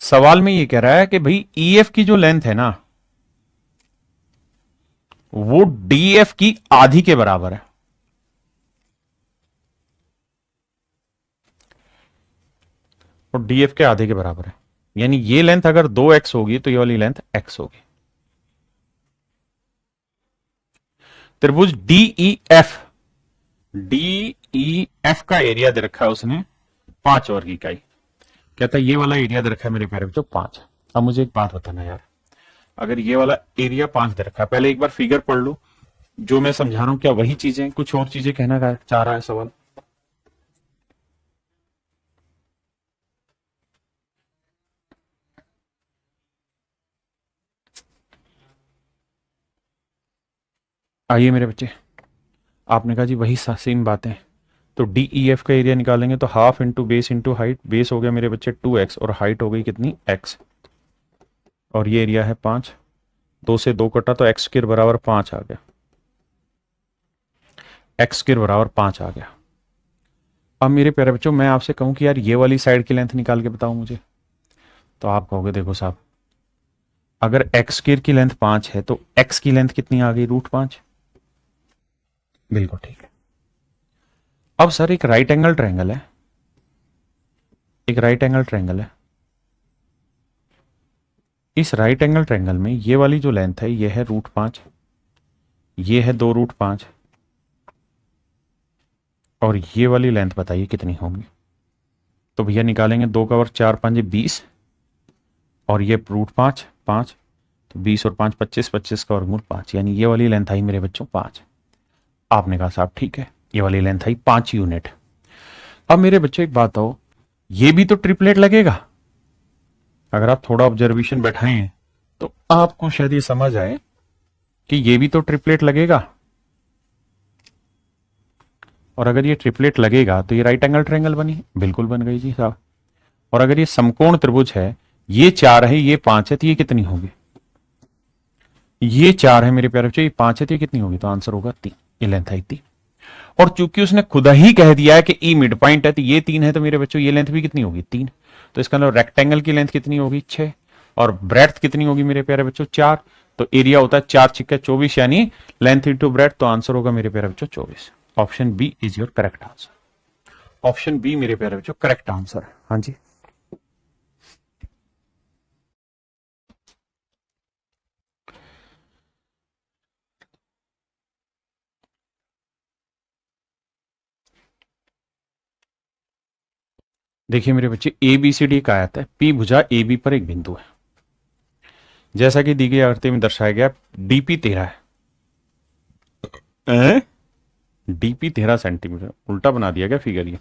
सवाल में ये कह रहा है कि भाई ई एफ की जो लेंथ है ना वो डीएफ की आधी के बराबर है। और डी एफ के आधे के बराबर है, यानी ये लेंथ अगर 2x होगी तो ये वाली लेंथ x होगी। त्रिभुज डी ई एफ का एरिया दे रखा है उसने 5 वर्ग इकाई। कहता है ये वाला एरिया दे रखा है मेरे प्यारे बच्चों 5। अब मुझे एक बात बताना यार, अगर ये वाला एरिया 5 दे रखा है, पहले एक बार फिगर पढ़ लो, जो मैं समझा रहा हूं क्या वही चीजें, कुछ और चीजें कहना चाह रहा है सवाल? आइए मेरे बच्चे, आपने कहा जी वही सेम बातें, तो डी ई एफ का एरिया निकालेंगे तो half into base into height, base हो गया मेरे बच्चे 2x और हाइट हो गई कितनी x, और ये एरिया है 5, 2 से 2 कटा तो एक्स स्क्वायर बराबर 5 आ गया, एक्स स्क्वायर बराबर 5 आ गया। अब मेरे प्यारे बच्चों मैं आपसे कहूं कि यार ये वाली साइड की लेंथ निकाल के बताओ मुझे, तो आप कहोगे देखो साहब अगर एक्स स्क्वायर की लेंथ 5 है तो एक्स की लेंथ कितनी आ गई, √5। बिल्कुल ठीक है। अब सर एक राइट एंगल ट्रायंगल है, एक राइट एंगल ट्रायंगल है, इस राइट एंगल ट्रायंगल में ये वाली जो लेंथ है ये है √5, ये है 2√5, और ये वाली लेंथ बताइए कितनी होंगी। तो भैया निकालेंगे 2 का वर्ग 4 5 20, और ये √5 5, तो 20 और 5 25, 25 का वर्गमूल 5, यानी ये वाली लेंथ आई मेरे बच्चों 5। आपने कहा साहब ठीक है, ये वाली लेंथ आई 5 यूनिट। अब मेरे बच्चों एक बात हो, ये भी तो ट्रिपलेट लगेगा। अगर आप थोड़ा ऑब्जर्वेशन बैठाए हैं तो आपको शायद ये समझ आए कि ये भी तो ट्रिपलेट लगेगा, और अगर ये ट्रिपलेट लगेगा तो ये राइट एंगल ट्रायंगल बनी, बिल्कुल बन गई जी साहब। और अगर ये समकोण त्रिभुज है, ये 4 है ये 5 है, तो ये कितनी होगी, ये 4 है मेरे प्यारे बच्चों ये 5 है, तो ये कितनी होगी, तो आंसर होगा 3, ये लेंथ आई 3। और चूंकि उसने खुद ही कह दिया है कि ई मिड पॉइंट है तो ये 3 है, तो मेरे बच्चों ये लेंथ भी कितनी होगी 3। तो इसका मतलब रेक्टेंगल की लेंथ कितनी होगी 6, और ब्रेड्थ कितनी होगी मेरे प्यारे बच्चों 4, तो एरिया होता है 4 6 24, यानी लेंथ इंटू ब्रेड्थ, तो आंसर होगा मेरे प्यारे बच्चों 24। Option B is your correct answer. Option B मेरे प्यारे बच्चों करेक्ट आंसर। हाँ जी, देखिए मेरे बच्चे ए बी सी डी का आयत है, पी भुजा ए बी पर एक बिंदु है, जैसा कि दी गई आकृति में दर्शाया गया डीपी 13 है, डीपी 13 सेंटीमीटर, उल्टा बना दिया गया फिगर ये।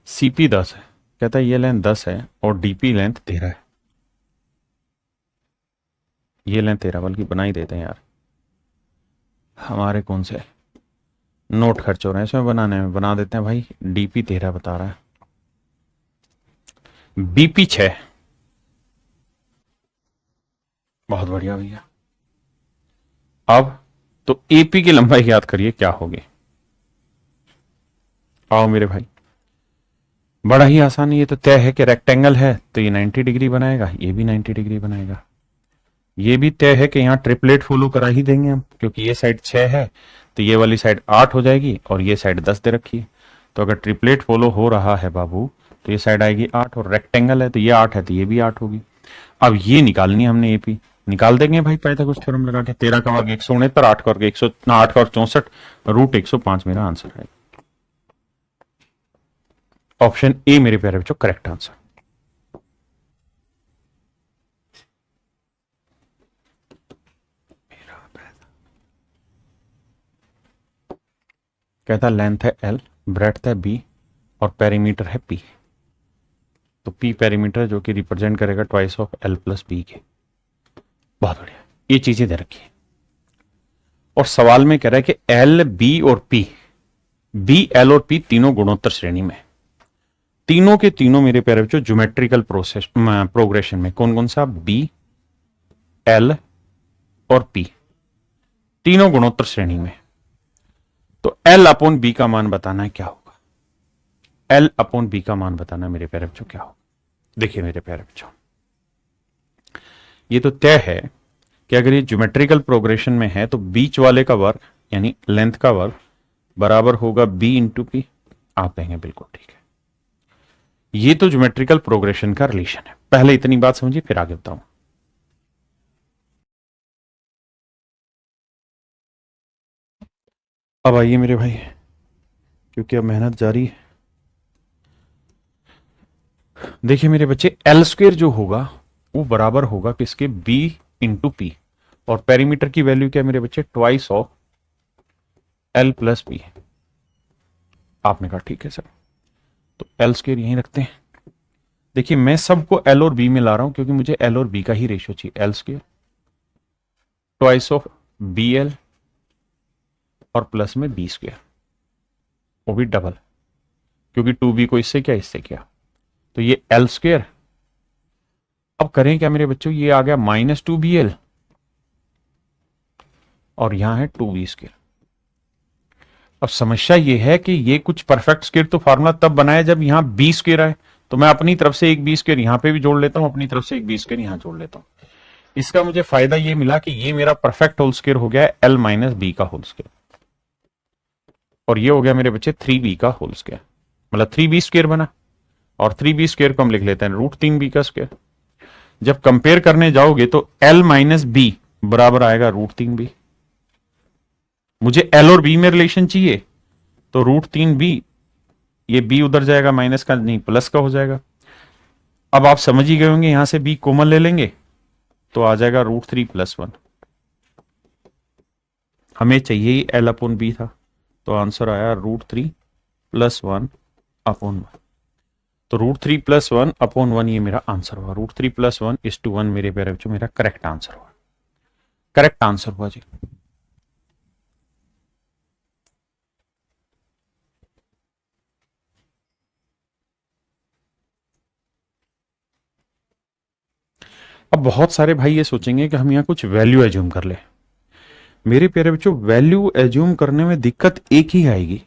सीपी 10 है, कहता है ये लेंथ 10 है और डीपी लेंथ 13 है, ये लेंथ 13, बल्कि बना ही देते हैं यार, हमारे कौन से नोट खर्च हो रहे हैं इसमें बनाने में, बना देते हैं भाई। डीपी 13 बता रहा है, बीपी 6, बहुत बढ़िया भैया। अब तो एपी की लंबाई याद करिए क्या होगी, आओ मेरे भाई, बड़ा ही आसान है, ये तो तय है कि रेक्टेंगल है तो ये 90 डिग्री बनाएगा, ये भी 90 डिग्री बनाएगा, ये भी तय है कि यहाँ ट्रिपलेट फॉलो करा ही देंगे हम, क्योंकि ये साइड 6 है तो ये वाली साइड 8 हो जाएगी और ये साइड 10 दे रखी है, तो अगर ट्रिपलेट फॉलो हो रहा है बाबू तो ये साइड आएगी 8, और रेक्टेंगल है तो ये 8 है तो ये भी 8 होगी। अब ये निकालनी है हमने, एपी निकाल देंगे भाई पाइथागोरस थ्योरम लगा के, 13 का वर्ग 169, 8 का वर्ग 8 का वर्ग 64, √105 मेरा आंसर है। ऑप्शन ए मेरे प्यारे बच्चों करेक्ट आंसर। कहता लेंथ है L, ब्रेड्थ है B और पेरीमीटर है P, तो P पेरीमीटर जो कि रिप्रेजेंट करेगा twice of L plus B के। बहुत बढ़िया, ये चीजें दे रखी है, और सवाल में कह रहा है कि L, B और P, B, L और P तीनों गुणोत्तर श्रेणी में, तीनों के तीनों मेरे प्यारे बच्चों ज्योमेट्रिकल प्रोसेस प्रोग्रेशन में, कौन कौन सा, B, L और P, तीनों गुणोत्तर श्रेणी में। तो L अपॉन B का मान बताना है क्या होगा, L अपॉन B का मान बताना है मेरे प्यारे बच्चों क्या होगा। देखिए मेरे प्यारे बच्चों, ये तो तय है कि अगर ये ज्योमेट्रिकल प्रोग्रेशन में है तो बीच वाले का वर्ग यानी लेंथ का वर्ग बराबर होगा B इंटू पी, आप कहेंगे बिल्कुल ठीक है। ये तो ज्योमेट्रिकल प्रोग्रेशन का रिलेशन है। पहले इतनी बात समझिए, फिर आगे बताऊं। अब आइए मेरे भाई, क्योंकि अब मेहनत जारी है। देखिए मेरे बच्चे, एल स्क्वेयर जो होगा वो बराबर होगा किसके, बी इंटू पी। और पेरीमीटर की वैल्यू क्या है मेरे बच्चे, twice of L plus B. आपने कहा ठीक है सर, तो एल स्क्वेयर यहीं रखते हैं। देखिए मैं सबको एल और बी में ला रहा हूं क्योंकि मुझे एल और बी का ही रेशियो चाहिए। L square twice of B L और प्लस में बी स्क्वेयर, वो भी डबल, क्योंकि टू बी को इससे क्या इससे क्या, तो ये एल स्क्वेयर। अब करें क्या मेरे बच्चों, ये आ गया माइनस टू बी एल और यहां है टू बी स्क्वेयर। अब समस्या ये है कि ये कुछ परफेक्ट स्क्वेयर तो फार्मूला तब बनाया जब यहां बी स्क्वेयर आए, तो मैं अपनी तरफ से एक बी स्क्वेयर यहां पे भी जोड़ लेता हूं, अपनी तरफ से एक बी स्क्वेयर यहां जोड़ लेता हूं। इसका मुझे फायदा ये मिला कि ये मेरा परफेक्ट होल स्क्वेयर हो गया है एल माइनस बी का होल स्क्वेयर, और ये हो गया मेरे बच्चे थ्री बी का होल स्क्वेयर, मतलब थ्री बी स्क्वेयर बना। और थ्री बी स्क्वेयर को हम लिख लेते हैं रूट तीन बी का स्क्वेयर। जब कंपेयर करने जाओगे तो एल माइनस बी बराबर आएगा रूट तीन बी। मुझे एल और बी में रिलेशन चाहिए, तो रूट तीन बी, ये बी उधर जाएगा माइनस का नहीं प्लस का हो जाएगा। अब आप समझ ही गए होंगे, यहां से बी कॉमन ले लेंगे तो आ जाएगा रूट थ्री प्लस वन। हमें चाहिए ही एल अपॉन बी था, तो आंसर आया root three plus one upon one. तो root three plus one upon one ये मेरा आंसर हुआ। Root three plus one is to one मेरे प्यारे बच्चों मेरा करेक्ट आंसर हुआ। करेक्ट आंसर हुआ जी। अब बहुत सारे भाई ये सोचेंगे कि हम यहां कुछ वैल्यू एज्यूम कर ले। मेरे प्यारे बच्चों, वैल्यू एज्यूम करने में दिक्कत एक ही आएगी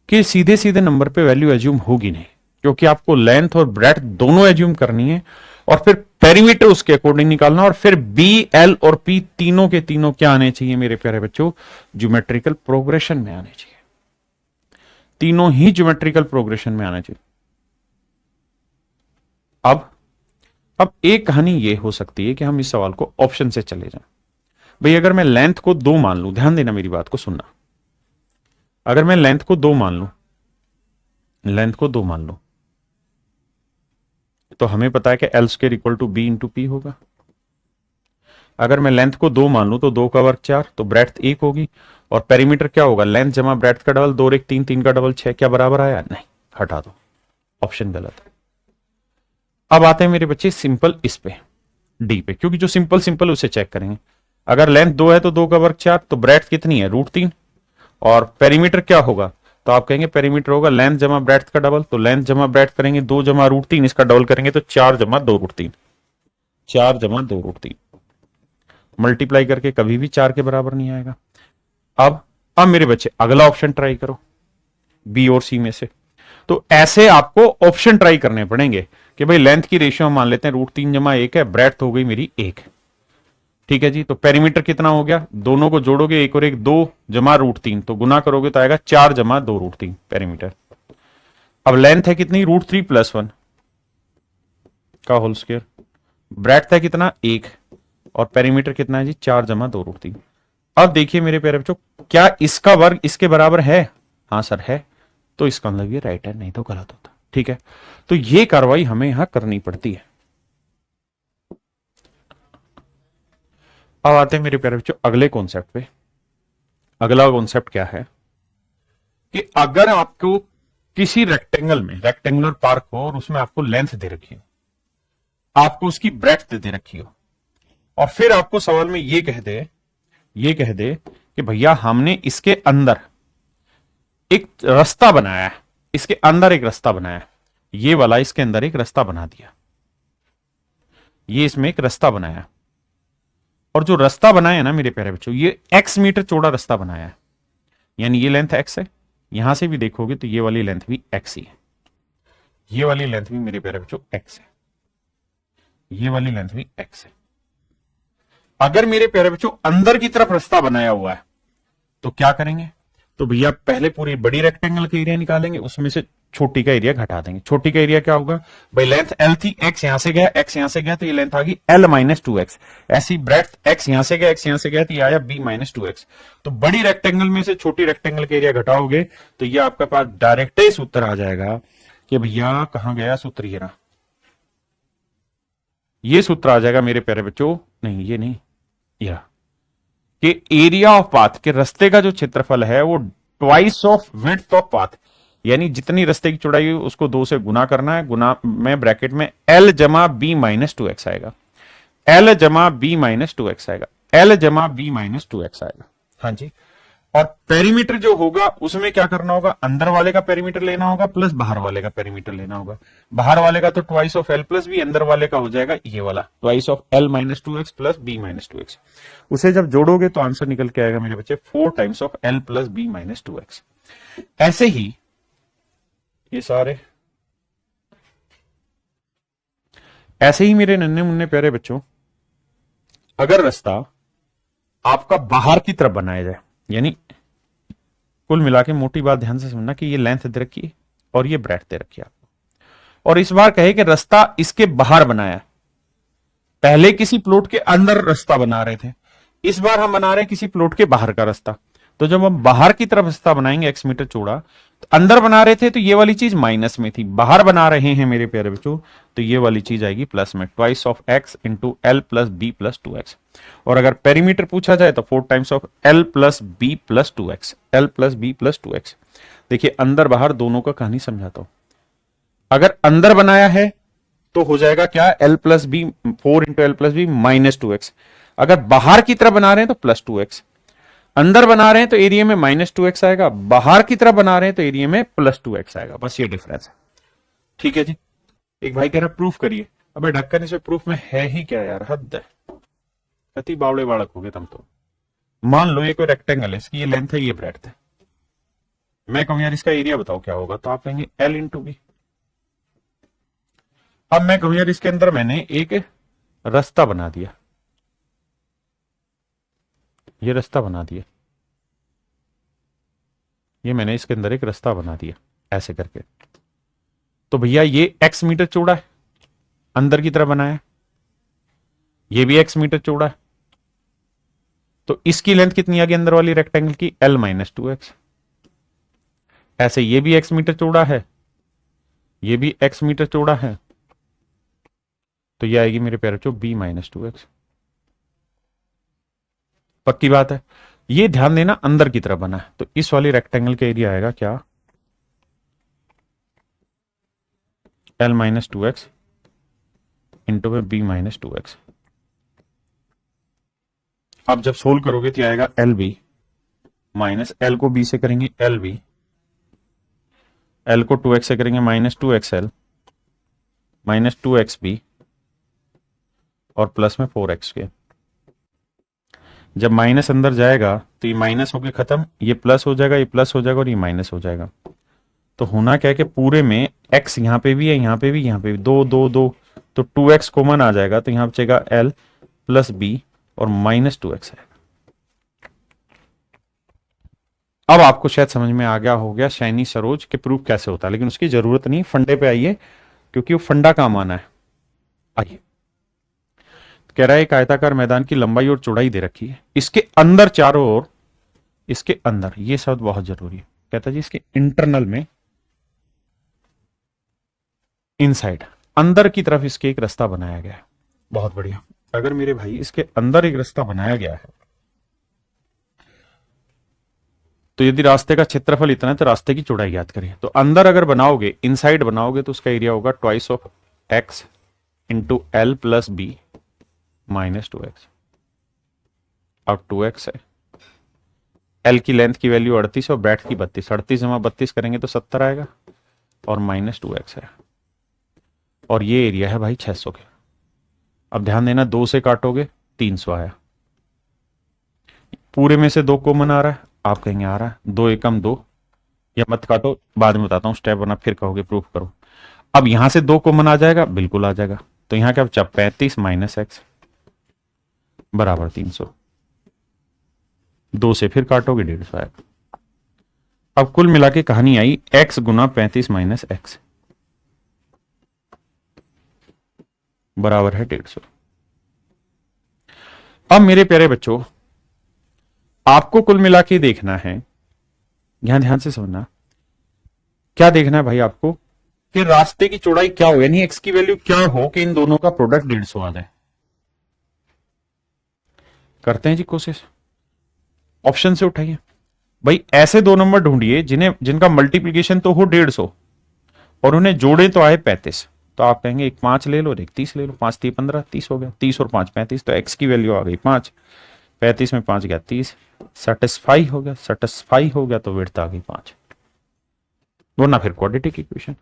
कि सीधे सीधे नंबर पे वैल्यू एज्यूम होगी नहीं, क्योंकि आपको लेंथ और ब्रेड्थ दोनों एज्यूम करनी है, और फिर पेरीमीटर उसके अकॉर्डिंग निकालना, और फिर बी एल और पी तीनों के तीनों क्या आने चाहिए मेरे प्यारे बच्चों, ज्योमेट्रिकल प्रोग्रेशन में आने चाहिए। तीनों ही ज्योमेट्रिकल प्रोग्रेशन में आने चाहिए। अब एक कहानी ये हो सकती है कि हम इस सवाल को ऑप्शन से चले जाएं। भाई अगर मैं लेंथ को दो मान लूं, ध्यान देना मेरी बात को सुनना, अगर मैं लेंथ को दो मान लूं, लेंथ को दो मान लूं, तो हमें पता है कि L square equal to B into P होगा। अगर मैं लेंथ को दो मान लूं तो दो का वर्ग चार, तो ब्रेड्थ एक होगी, और पेरीमीटर क्या होगा, लेंथ जमा ब्रेड्थ का डबल, दो और एक तीन, तीन का डबल छह, क्या बराबर आया, नहीं, हटा दो, ऑप्शन गलत है। अब आते हैं मेरे बच्चे सिंपल इस पे, डी पे, क्योंकि जो सिंपल सिंपल उसे चेक करेंगे। अगर लेंथ दो है तो दो का वर्ग चार, तो ब्रेड्थ कितनी है, रूट तीन, और पेरीमीटर क्या होगा, तो आप कहेंगे पेरीमीटर होगा लेंथ जमा ब्रेड्थ का डबल, तो लेंथ जमा ब्रेड्थ करेंगे दो जमा रूट तीन, इसका डबल करेंगे तो चार जमा दो रूट तीन, चार जमा दो रूट तीन, मल्टीप्लाई करके कभी भी चार के बराबर नहीं आएगा। अब मेरे बच्चे अगला ऑप्शन ट्राई करो, बी और सी में से। तो ऐसे आपको ऑप्शन ट्राई करने पड़ेंगे कि भाई लेंथ की रेशियो मान लेते हैं रूट तीन जमा एक है, ब्रेड्थ हो गई मेरी एक, ठीक है जी। तो पेरीमीटर कितना हो गया, दोनों को जोड़ोगे एक और एक दो जमा रूट तीन, तो गुना करोगे तो आएगा चार जमा दो रूट तीन पेरीमीटर। अब लेंथ है कितनी, रूट थ्री प्लस वन का होल स्क्वायर, ब्रेड्थ है कितना एक, और पेरीमीटर कितना है जी, चार जमा दो रूट तीन। अब देखिए मेरे प्यारे बच्चों, क्या इसका वर्ग इसके बराबर है, हाँ सर है, तो इसका मतलब ये राइट है, नहीं तो गलत होता, ठीक है। तो ये कार्रवाई हमें यहां करनी पड़ती है। अब आते हैं मेरे प्यारे बच्चों अगले कॉन्सेप्ट पे। अगला कॉन्सेप्ट क्या है कि अगर आपको किसी रेक्टेंगल में, रेक्टेंगुलर पार्क हो और उसमें आपको लेंथ दे रखी हो, आपको उसकी ब्रेड्थ दे रखी हो, और फिर आपको सवाल में ये कह दे कि भैया हमने इसके अंदर एक रास्ता बनाया है, इसके अंदर एक रास्ता बनाया है, ये वाला इसके अंदर एक रास्ता बना दिया, ये इसमें एक रास्ता बनाया, और जो रास्ता बनाया ना मेरे प्यारे बच्चों, ये x मीटर चौड़ा रास्ता बनाया है, यानी ये लेंथ x है, यहां से भी देखोगे तो ये वाली लेंथ भी x ही है, ये वाली लेंथ भी मेरे प्यारे बच्चों x है, ये वाली लेंथ भी x है। अगर मेरे प्यारे बच्चों अंदर की तरफ रास्ता बनाया हुआ है तो क्या करेंगे, तो भैया पहले पूरी बड़ी रेक्टेंगल का एरिया निकालेंगे, उसमें से छोटी का एरिया घटा देंगे। छोटी का एरिया क्या होगा भाई, लेंथ एल थी, एक्स यहां से गया, एक्स यहां से गया, तो ये लेंथ आ गई एल माइनस टू एक्स। ऐसी ब्रेड्थ एक्स यहां से गया, एक्स यहां से गया, तो ये आया बी माइनस टू एक्स। तो बड़ी रेक्टेंगल में से छोटी रेक्टेंगल का एरिया घटाओगे तो ये आपके पास डायरेक्ट ही सूत्र आ जाएगा कि भैया कहां गया सूत्र, ये रहा, ये सूत्र आ जाएगा मेरे प्यारे बच्चों, नहीं ये नहीं, यह कि एरिया ऑफ पाथ के रास्ते का जो क्षेत्रफल है वो twice of width of path, यानी जितनी रास्ते की चौड़ाई हुई उसको 2 से गुना करना है, गुना में ब्रैकेट में एल जमा बी माइनस टू एक्स आएगा, एल जमा बी माइनस टू एक्स आएगा, एल जमा बी माइनस टू एक्स आएगा। हाँ जी, और पेरीमीटर जो होगा उसमें क्या करना होगा, अंदर वाले का पेरीमीटर लेना होगा प्लस बाहर वाले का पेरीमीटर लेना होगा। बाहर वाले का तो twice of L plus B, अंदर वाले का हो जाएगा ये वाला twice of L minus two X plus B minus two X. उसे जब जोड़ोगे तो आंसर निकल के आएगा मेरे बच्चे 4 times of L plus B minus two X. ऐसे ही ये सारे, ऐसे ही मेरे नन्हे मुन्ने प्यारे बच्चों, अगर रास्ता आपका बाहर की तरफ बनाया जाए, यानी कुल मिला के मोटी बात ध्यान से समझना कि ये लेंथ दे रखी है और ये ब्रेड्थ दे रखी है आपको, और इस बार कहे कि रास्ता इसके बाहर बनाया, पहले किसी प्लॉट के अंदर रास्ता बना रहे थे, इस बार हम बना रहे हैं किसी प्लॉट के बाहर का रास्ता। तो जब हम बाहर की तरफ रास्ता बनाएंगे एक्स मीटर चौड़ा, तो अंदर बना रहे थे तो ये वाली चीज माइनस में थी, बाहर बना रहे हैं मेरे प्यारे बच्चों तो ये वाली चीज आएगी प्लस में, twice of X into L plus B plus two X. और अगर पेरीमीटर पूछा जाए तो 4 times of L plus B plus two X, L plus B plus two X. देखिए अंदर बाहर दोनों का कहानी समझाता हूं। अगर अंदर बनाया है तो हो जाएगा क्या, L plus B, 4 into L plus B minus two X. अगर बाहर की तरफ बना रहे हैं तो प्लस टू एक्स, अंदर बना रहे हैं तो एरिया में माइनस टू एक्स आएगा, बाहर की तरफ बना रहे हैं तो एरिया में प्लस टू एक्स आएगा, बस ये डिफरेंस है। ठीक है जी। एक भाई कह रहा प्रूफ करिए, अबे ढक्कन इसमें प्रूफ में है ही क्या यार, हद है, कति बावड़े बालक हो गए तुम तो। मान लो ये कोई रेक्टेंगल है, इसकी ये लेंथ है, ये ब्रेड्थ है, मैं कहूं यार इसका एरिया बताओ क्या होगा, तो आप कहेंगे एल इंटू बी। अब मैं कहूं यार इसके अंदर मैंने एक रास्ता बना दिया, ये रास्ता बना दिया, ये मैंने इसके अंदर एक रास्ता बना दिया ऐसे करके, तो भैया ये एक्स मीटर चौड़ा है, अंदर की तरफ बनाया, ये भी एक्स मीटर चौड़ा है, तो इसकी लेंथ कितनी आ गई अंदर वाली रेक्टेंगल की, एल माइनस टू एक्स। ऐसे ये भी एक्स मीटर चौड़ा है, ये भी एक्स मीटर चौड़ा है, तो ये आएगी मेरे प्यारे बच्चों बी माइनस टू एक्स। पक्की बात है। ये ध्यान देना अंदर की तरफ बना है, तो इस वाली रेक्टेंगल का एरिया आएगा क्या, L minus two X into में बी माइनस टू एक्स। अब जब सोल्व करोगे तो आएगा एल बी माइनस, एल को बी से करेंगे एल बी, एल को टू एक्स से करेंगे minus two X L minus two X B और प्लस में 4x के। जब माइनस अंदर जाएगा तो ये माइनस होके खत्म, ये प्लस हो जाएगा, ये प्लस हो जाएगा और ये माइनस हो जाएगा। तो होना क्या है कि पूरे में x यहां पे भी है, यहां पे भी, यहां पे भी, दो दो दो, तो 2x कॉमन आ जाएगा, तो यहां बचेगा l प्लस बी और माइनस 2x है। अब आपको शायद समझ में आ गया हो गया शैनी सरोज के प्रूफ कैसे होता है, लेकिन उसकी जरूरत नहीं, फंडे पे आइए क्योंकि वो फंडा काम आना है। आइए, कह रहा है एक आयताकार मैदान की लंबाई और चौड़ाई दे रखी है, इसके अंदर चारों ओर, इसके अंदर, ये शब्द बहुत जरूरी है, कहता जी इसके इंटरनल में, इनसाइड, अंदर की तरफ इसके एक रास्ता बनाया गया है। बहुत बढ़िया। अगर मेरे भाई इसके अंदर एक रास्ता बनाया गया है, तो यदि रास्ते का क्षेत्रफल इतना है तो रास्ते की चौड़ाई याद करिए। तो अंदर अगर बनाओगे, इनसाइड बनाओगे, तो उसका एरिया होगा twice of X into L plus B minus 2x। अब 2x है, एल की लेंथ की वैल्यू 38 और ब्रेड्थ की 32, 38 जमा 32 करेंगे तो 70 आएगा और माइनस 2x है, और ये एरिया है भाई 600 के। अब ध्यान देना, 2 से काटोगे 300 आया, पूरे में से 2 कॉमन आ रहा है, आप कहेंगे आ रहा है, 2 एकम 2, या मत काटो, बाद में बताता हूं स्टेप, वरना फिर कहोगे प्रूफ करो। अब यहां से 2 कॉमन आ जाएगा, बिल्कुल आ जाएगा, तो यहां क्या बचा, 35 माइनस एक्स बराबर 300, 2 से फिर काटोगे 150 आएगा। अब कुल मिला के कहानी आई x गुना 35 माइनस एक्स बराबर है 150। अब मेरे प्यारे बच्चों, आपको कुल मिला के देखना है, यहां ध्यान से समझना, क्या देखना है भाई आपको कि रास्ते की चौड़ाई क्या हो, यानी x की वैल्यू क्या हो कि इन दोनों का प्रोडक्ट 150 आ जाए। करते हैं जी कोशिश, ऑप्शन से उठाइए भाई। ऐसे दो नंबर ढूंढिए जिनका मल्टीप्लीकेशन तो हो 150 और उन्हें जोड़े तो आए 35। तो आप कहेंगे एक 5 ले लो और एक 30 ले लो, 5 3 15, 30 हो गया, 30 और 5 35, तो x की वैल्यू आ गई 5, 35 में 5 गया 30, सेटिस्फाई हो गया, सेटिस्फाई हो गया तो विड्थ आ गई 5, वरना फिर क्वाड्रेटिक इक्वेशन।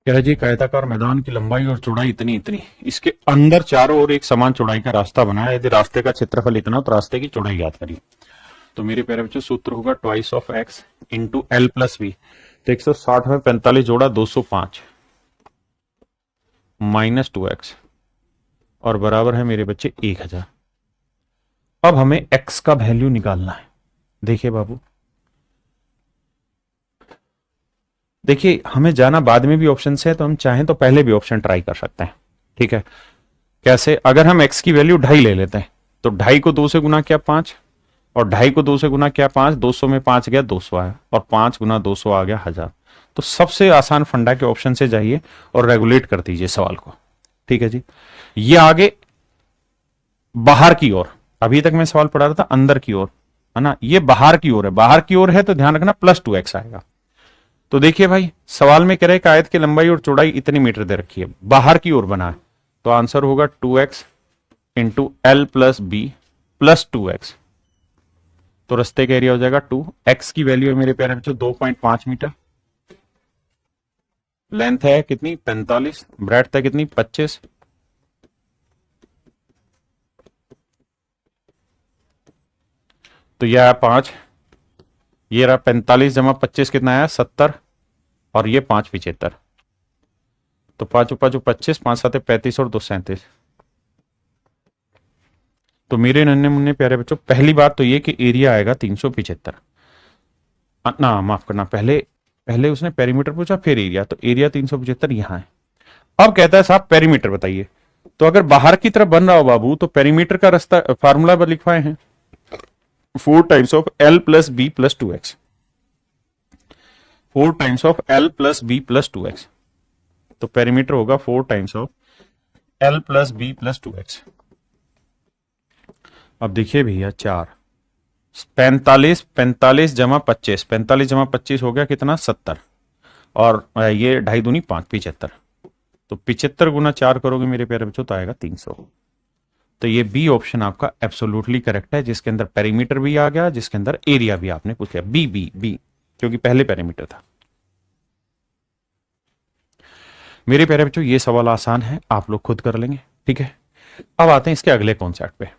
कह रहा जी आयताकार मैदान की लंबाई और चौड़ाई इतनी इतनी, इसके अंदर चारों ओर एक समान चौड़ाई का रास्ता बना है, यदि रास्ते का क्षेत्रफल इतना तो रास्ते की चौड़ाई ज्ञात करिए। तो मेरे प्यारे बच्चों सूत्र होगा twice of X into L plus B. तो 160 में 45 जोड़ा 205 माइनस 2x और बराबर है मेरे बच्चे 1000। अब हमें x का वैल्यू निकालना है। देखिए बाबू, देखिए हमें जाना बाद में भी ऑप्शन है, तो हम चाहें तो पहले भी ऑप्शन ट्राई कर सकते हैं। ठीक है, कैसे? अगर हम x की वैल्यू 2.5 ले लेते हैं तो 2.5 को 2 से गुना किया 5 और 2.5 को 2 से गुना किया 5, 200 में 5 गया 200 आया और 5 गुना 200 आ गया 1000। तो सबसे आसान फंडा के ऑप्शन से जाइए और रेगुलेट कर दीजिए सवाल को। ठीक है जी, ये आगे बाहर की ओर, अभी तक मैं सवाल पढ़ा रहा था अंदर की ओर, है ना, ये बाहर की ओर है, बाहर की ओर है तो ध्यान रखना प्लस 2x आएगा। तो देखिए भाई, सवाल में कह रहे हैं आयत की लंबाई और चौड़ाई इतनी मीटर दे रखी है, बाहर की ओर बना है, तो आंसर होगा 2x into L plus B plus 2x। तो रस्ते का एरिया हो जाएगा 2, x की वैल्यू है मेरे प्यारे बच्चों 2.5 मीटर, लेंथ है कितनी 45, ब्रेड्थ है कितनी 25, तो यह आया 5, ये रहा 45 जमा 25 कितना आया 70 और ये 5 75, तो 5 ऊपर जो 25, 5 7 35 और 2 37। तो मेरे नन्हे मुन्ने प्यारे बच्चों, पहली बात तो ये कि एरिया आएगा 375, ना माफ करना, पहले उसने पेरीमीटर पूछा फिर एरिया, तो एरिया 375 यहां है। अब कहता है साहब पेरीमीटर बताइए, तो अगर बाहर की तरफ बन रहा हो बाबू तो पेरीमीटर का रास्ता फार्मूला पर लिखवाए हैं 4 times of L plus B plus 2x, 4 times of L plus B plus 2x, तो पेरीमीटर होगा 4 times of L plus B plus 2x। अब देखिए भैया 4, 45 जमा 25, 45 जमा 25 हो गया कितना 70 और ये 2.5 दूनी 5 75, तो 75 गुना 4 करोगे मेरे प्यारे बच्चों तो आएगा 300। तो ये बी ऑप्शन आपका एब्सोल्युटली करेक्ट है, जिसके अंदर पेरीमीटर भी आ गया, जिसके अंदर एरिया भी आपने पूछ लिया, बी बी बी, क्योंकि पहले पेरीमीटर था। मेरे प्यारे बच्चों ये सवाल आसान है, आप लोग खुद कर लेंगे। ठीक है, अब आते हैं इसके अगले कॉन्सेप्ट पे।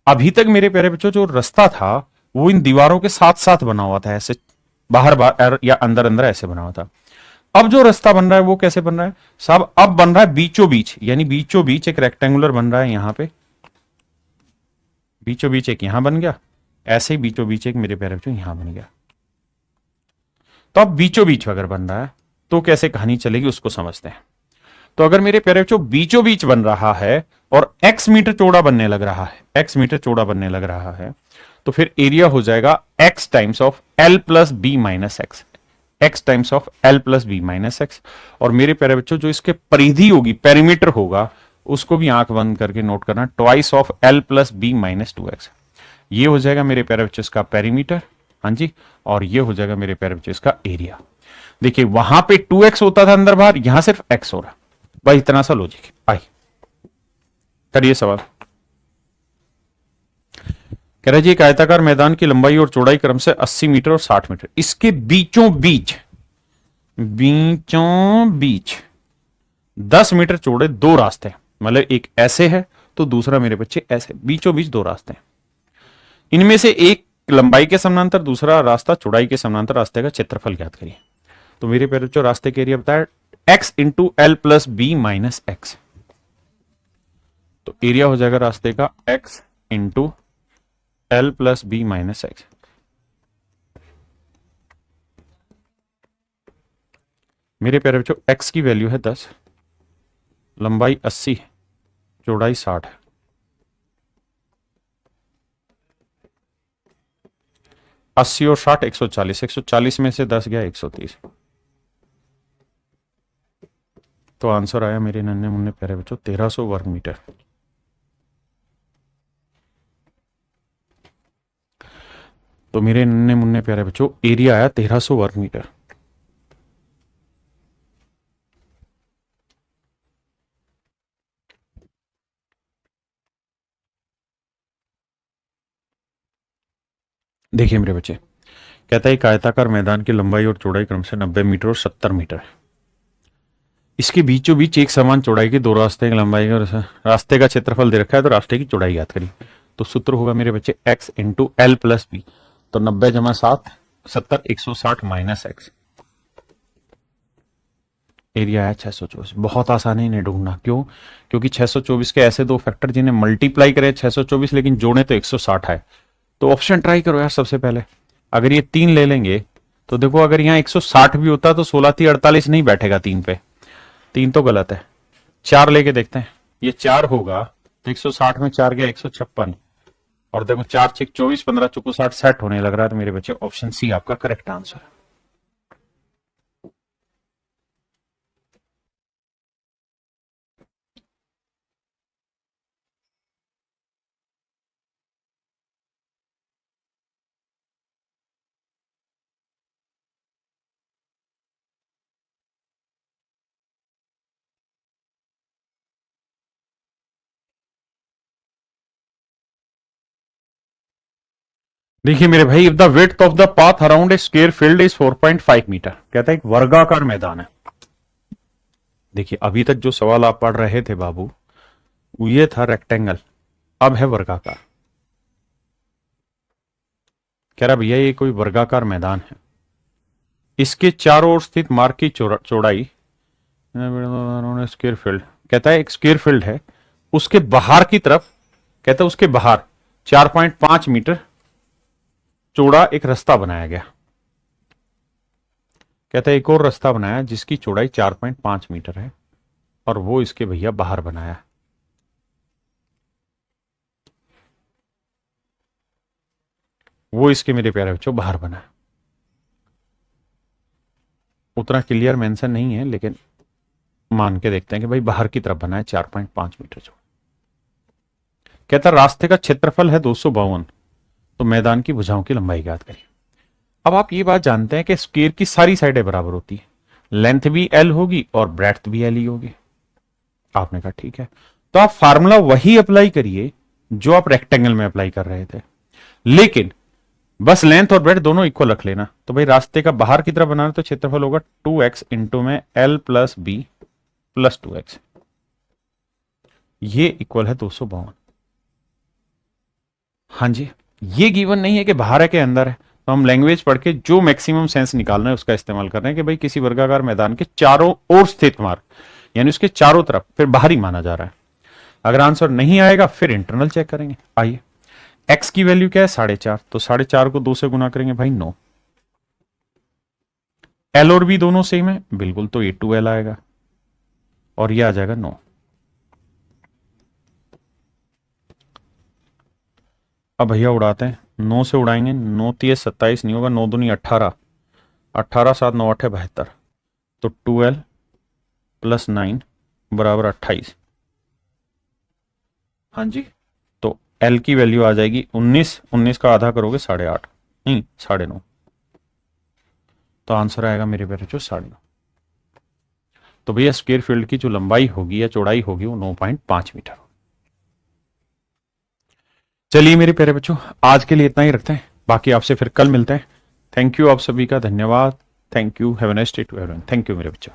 अभी तक मेरे प्यारे बच्चों जो रास्ता था वो इन दीवारों के साथ साथ बना हुआ था, ऐसे बाहर बाहर या अंदर अंदर ऐसे बना हुआ था। अब जो रास्ता बन रहा है वो कैसे बन रहा है साहब? अब बन रहा है बीचों बीच, यानी बीचों बीच एक रेक्टेंगुलर बन रहा है, यहां पे बीचों बीच एक यहां बन गया, ऐसे ही बीचों बीच एक मेरे प्यारे बच्चों यहां बन गया। तो अब बीचों बीच अगर बन रहा है तो कैसे कहानी चलेगी उसको समझते हैं। तो अगर मेरे प्यारे बच्चों बीचों बीच बन रहा है और x मीटर चौड़ा बनने लग रहा है, x मीटर चौड़ा बनने लग रहा है, तो फिर एरिया हो जाएगा x times of l plus B minus X, x times of l plus B minus X. और मेरे प्यारे बच्चों जो इसके परिधि होगी, पेरीमीटर होगा, उसको भी आंख बंद करके नोट करना, twice of l plus B minus 2x। ये हो जाएगा मेरे प्यारे बच्चों इसका पेरीमीटर, हाँ जी, और ये हो जाएगा मेरे प्यारे बच्चों इसका एरिया। देखिए वहां पे 2x होता था अंदर बाहर, यहां सिर्फ x हो रहा। भाई इतना सा लॉजिक, आई करिए सवाल। कह रहे जी एक आयताकार मैदान की लंबाई और चौड़ाई क्रम से 80 मीटर और 60 मीटर, इसके बीचों बीच 10 मीटर चौड़े दो रास्ते हैं, मतलब एक ऐसे है तो दूसरा मेरे बच्चे ऐसे, बीचों बीच दो रास्ते हैं। इनमें से एक लंबाई के समानांतर, दूसरा रास्ता चौड़ाई के समानांतर रास्ते का क्षेत्रफल ज्ञात करिए। तो मेरे प्यारे बच्चों रास्ते के एरिया बताया x into L plus B minus X, तो एरिया हो जाएगा रास्ते का x into L plus B minus X. मेरे प्यारे बच्चों x की वैल्यू है 10, लंबाई 80, चौड़ाई 60 है। अस्सी और 60 140, 140 में से 10 गया 130। तो आंसर आया मेरे नन्हे मुन्ने प्यारे बच्चों 1300 वर्ग मीटर। तो मेरे नन्हे मुन्ने प्यारे बच्चों एरिया आया 1300 वर्ग मीटर। देखिए मेरे बच्चे, कहता है एक आयताकार मैदान की लंबाई और चौड़ाई क्रमशः 90 मीटर और 70 मीटर है। इसके बीचों बीच एक समान चौड़ाई के दो रास्ते की लंबाई और रास्ते का क्षेत्रफल दे रखा है, तो रास्ते की चौड़ाई याद करिए। तो सूत्र होगा मेरे बच्चे x into L plus B. तो 90 जमा 7 70, 160 माइनस एक्स। एरिया है 624। बहुत आसान है इन्हें ढूंढना। क्यों? क्योंकि 624 के ऐसे दो फैक्टर जिन्हें मल्टीप्लाई करे 624 लेकिन जोड़े तो 160 है। तो ऑप्शन ट्राई करो यार सबसे पहले। अगर ये 3 ले लेंगे तो देखो, अगर यहाँ 160 भी होता तो 16 थी 48 नहीं बैठेगा 3 पे। 3 तो गलत है। 4 लेके देखते हैं। ये 4 होगा तो 160 में 4 गया 156। और देखो 4 6 24, 15 चौको 60, सेट होने लग रहा है। तो मेरे बच्चे ऑप्शन सी आपका करेक्ट आंसर है। देखिए मेरे भाई, the width of the path around a square field is 4.5 metre. कहता है एक वर्गाकार मैदान है। देखिए अभी तक जो सवाल आप पढ़ रहे थे बाबू, ये था रेक्टेंगल, अब है वर्गाकार। कह रहा भैया ये कोई वर्गाकार मैदान है, इसके चारों ओर स्थित मार्ग की चौड़ाई स्क्वायर फील्ड। कहता है एक स्क्वायर फील्ड है, उसके बाहर की तरफ, कहता है उसके बाहर 4.5 मीटर चौड़ा एक रास्ता बनाया गया। कहता है एक और रास्ता बनाया जिसकी चौड़ाई 4.5 मीटर है, और वो इसके भैया बाहर बनाया। वो इसके मेरे प्यारे बच्चों बाहर बना। उतना क्लियर मेंशन नहीं है, लेकिन मान के देखते हैं कि भाई बाहर की तरफ बना है 4.5 मीटर चौड़ा। कहता रास्ते का क्षेत्रफल है 252। तो मैदान की भुजाओं की लंबाई याद करिए। अब आप ये बात जानते हैं कि स्क्वायर की सारी साइडें बराबर होती है, लेंथ भी एल होगी और ब्रेड्थ भी एल ही होगी। आपने कहा ठीक है, तो आप फार्मूला वही अप्लाई करिए जो आप रेक्टेंगल में अप्लाई कर रहे थे, लेकिन बस लेंथ और ब्रेड दोनों इक्वल रख लेना। तो भाई रास्ते का बाहर की तरफ बनाना तो क्षेत्रफल होगा 2x इंटू में L plus B plus 2x। ये इक्वल है 252। हाँ जी, ये गिवन नहीं है कि बाहर है कि अंदर है। तो हम लैंग्वेज पढ़ के जो मैक्सिमम सेंस निकालना है उसका इस्तेमाल कर रहे हैं कि भाई किसी वर्गाकार मैदान के चारों ओर स्थित मार्ग, यानी उसके चारों तरफ, फिर बाहरी माना जा रहा है। अगर आंसर नहीं आएगा फिर इंटरनल चेक करेंगे। आइए, x की वैल्यू क्या है 4.5, तो 4.5 को 2 से गुना करेंगे भाई 9। l और b दोनों सेम है बिल्कुल, तो ये 2l आएगा और ये आ जाएगा 9। अब भैया उड़ाते हैं, 9 से उड़ाएंगे, 9 3 27 नहीं होगा, 9 दूनी 18, 18 7 9 8 72। तो 2l प्लस 9 बराबर 28। हाँ जी, तो l की वैल्यू आ जाएगी 19। 19 का आधा करोगे 8.5, नहीं 9.5। तो आंसर आएगा मेरे प्यारे जो 9.5। तो भैया स्क्वायर फील्ड की जो लंबाई होगी या चौड़ाई होगी वो 9.5 मीटर। चलिए मेरे प्यारे बच्चों, आज के लिए इतना ही रखते हैं, बाकी आपसे फिर कल मिलते हैं। थैंक यू आप सभी का, धन्यवाद। Thank you, have a nice day to everyone. Thank you मेरे बच्चों।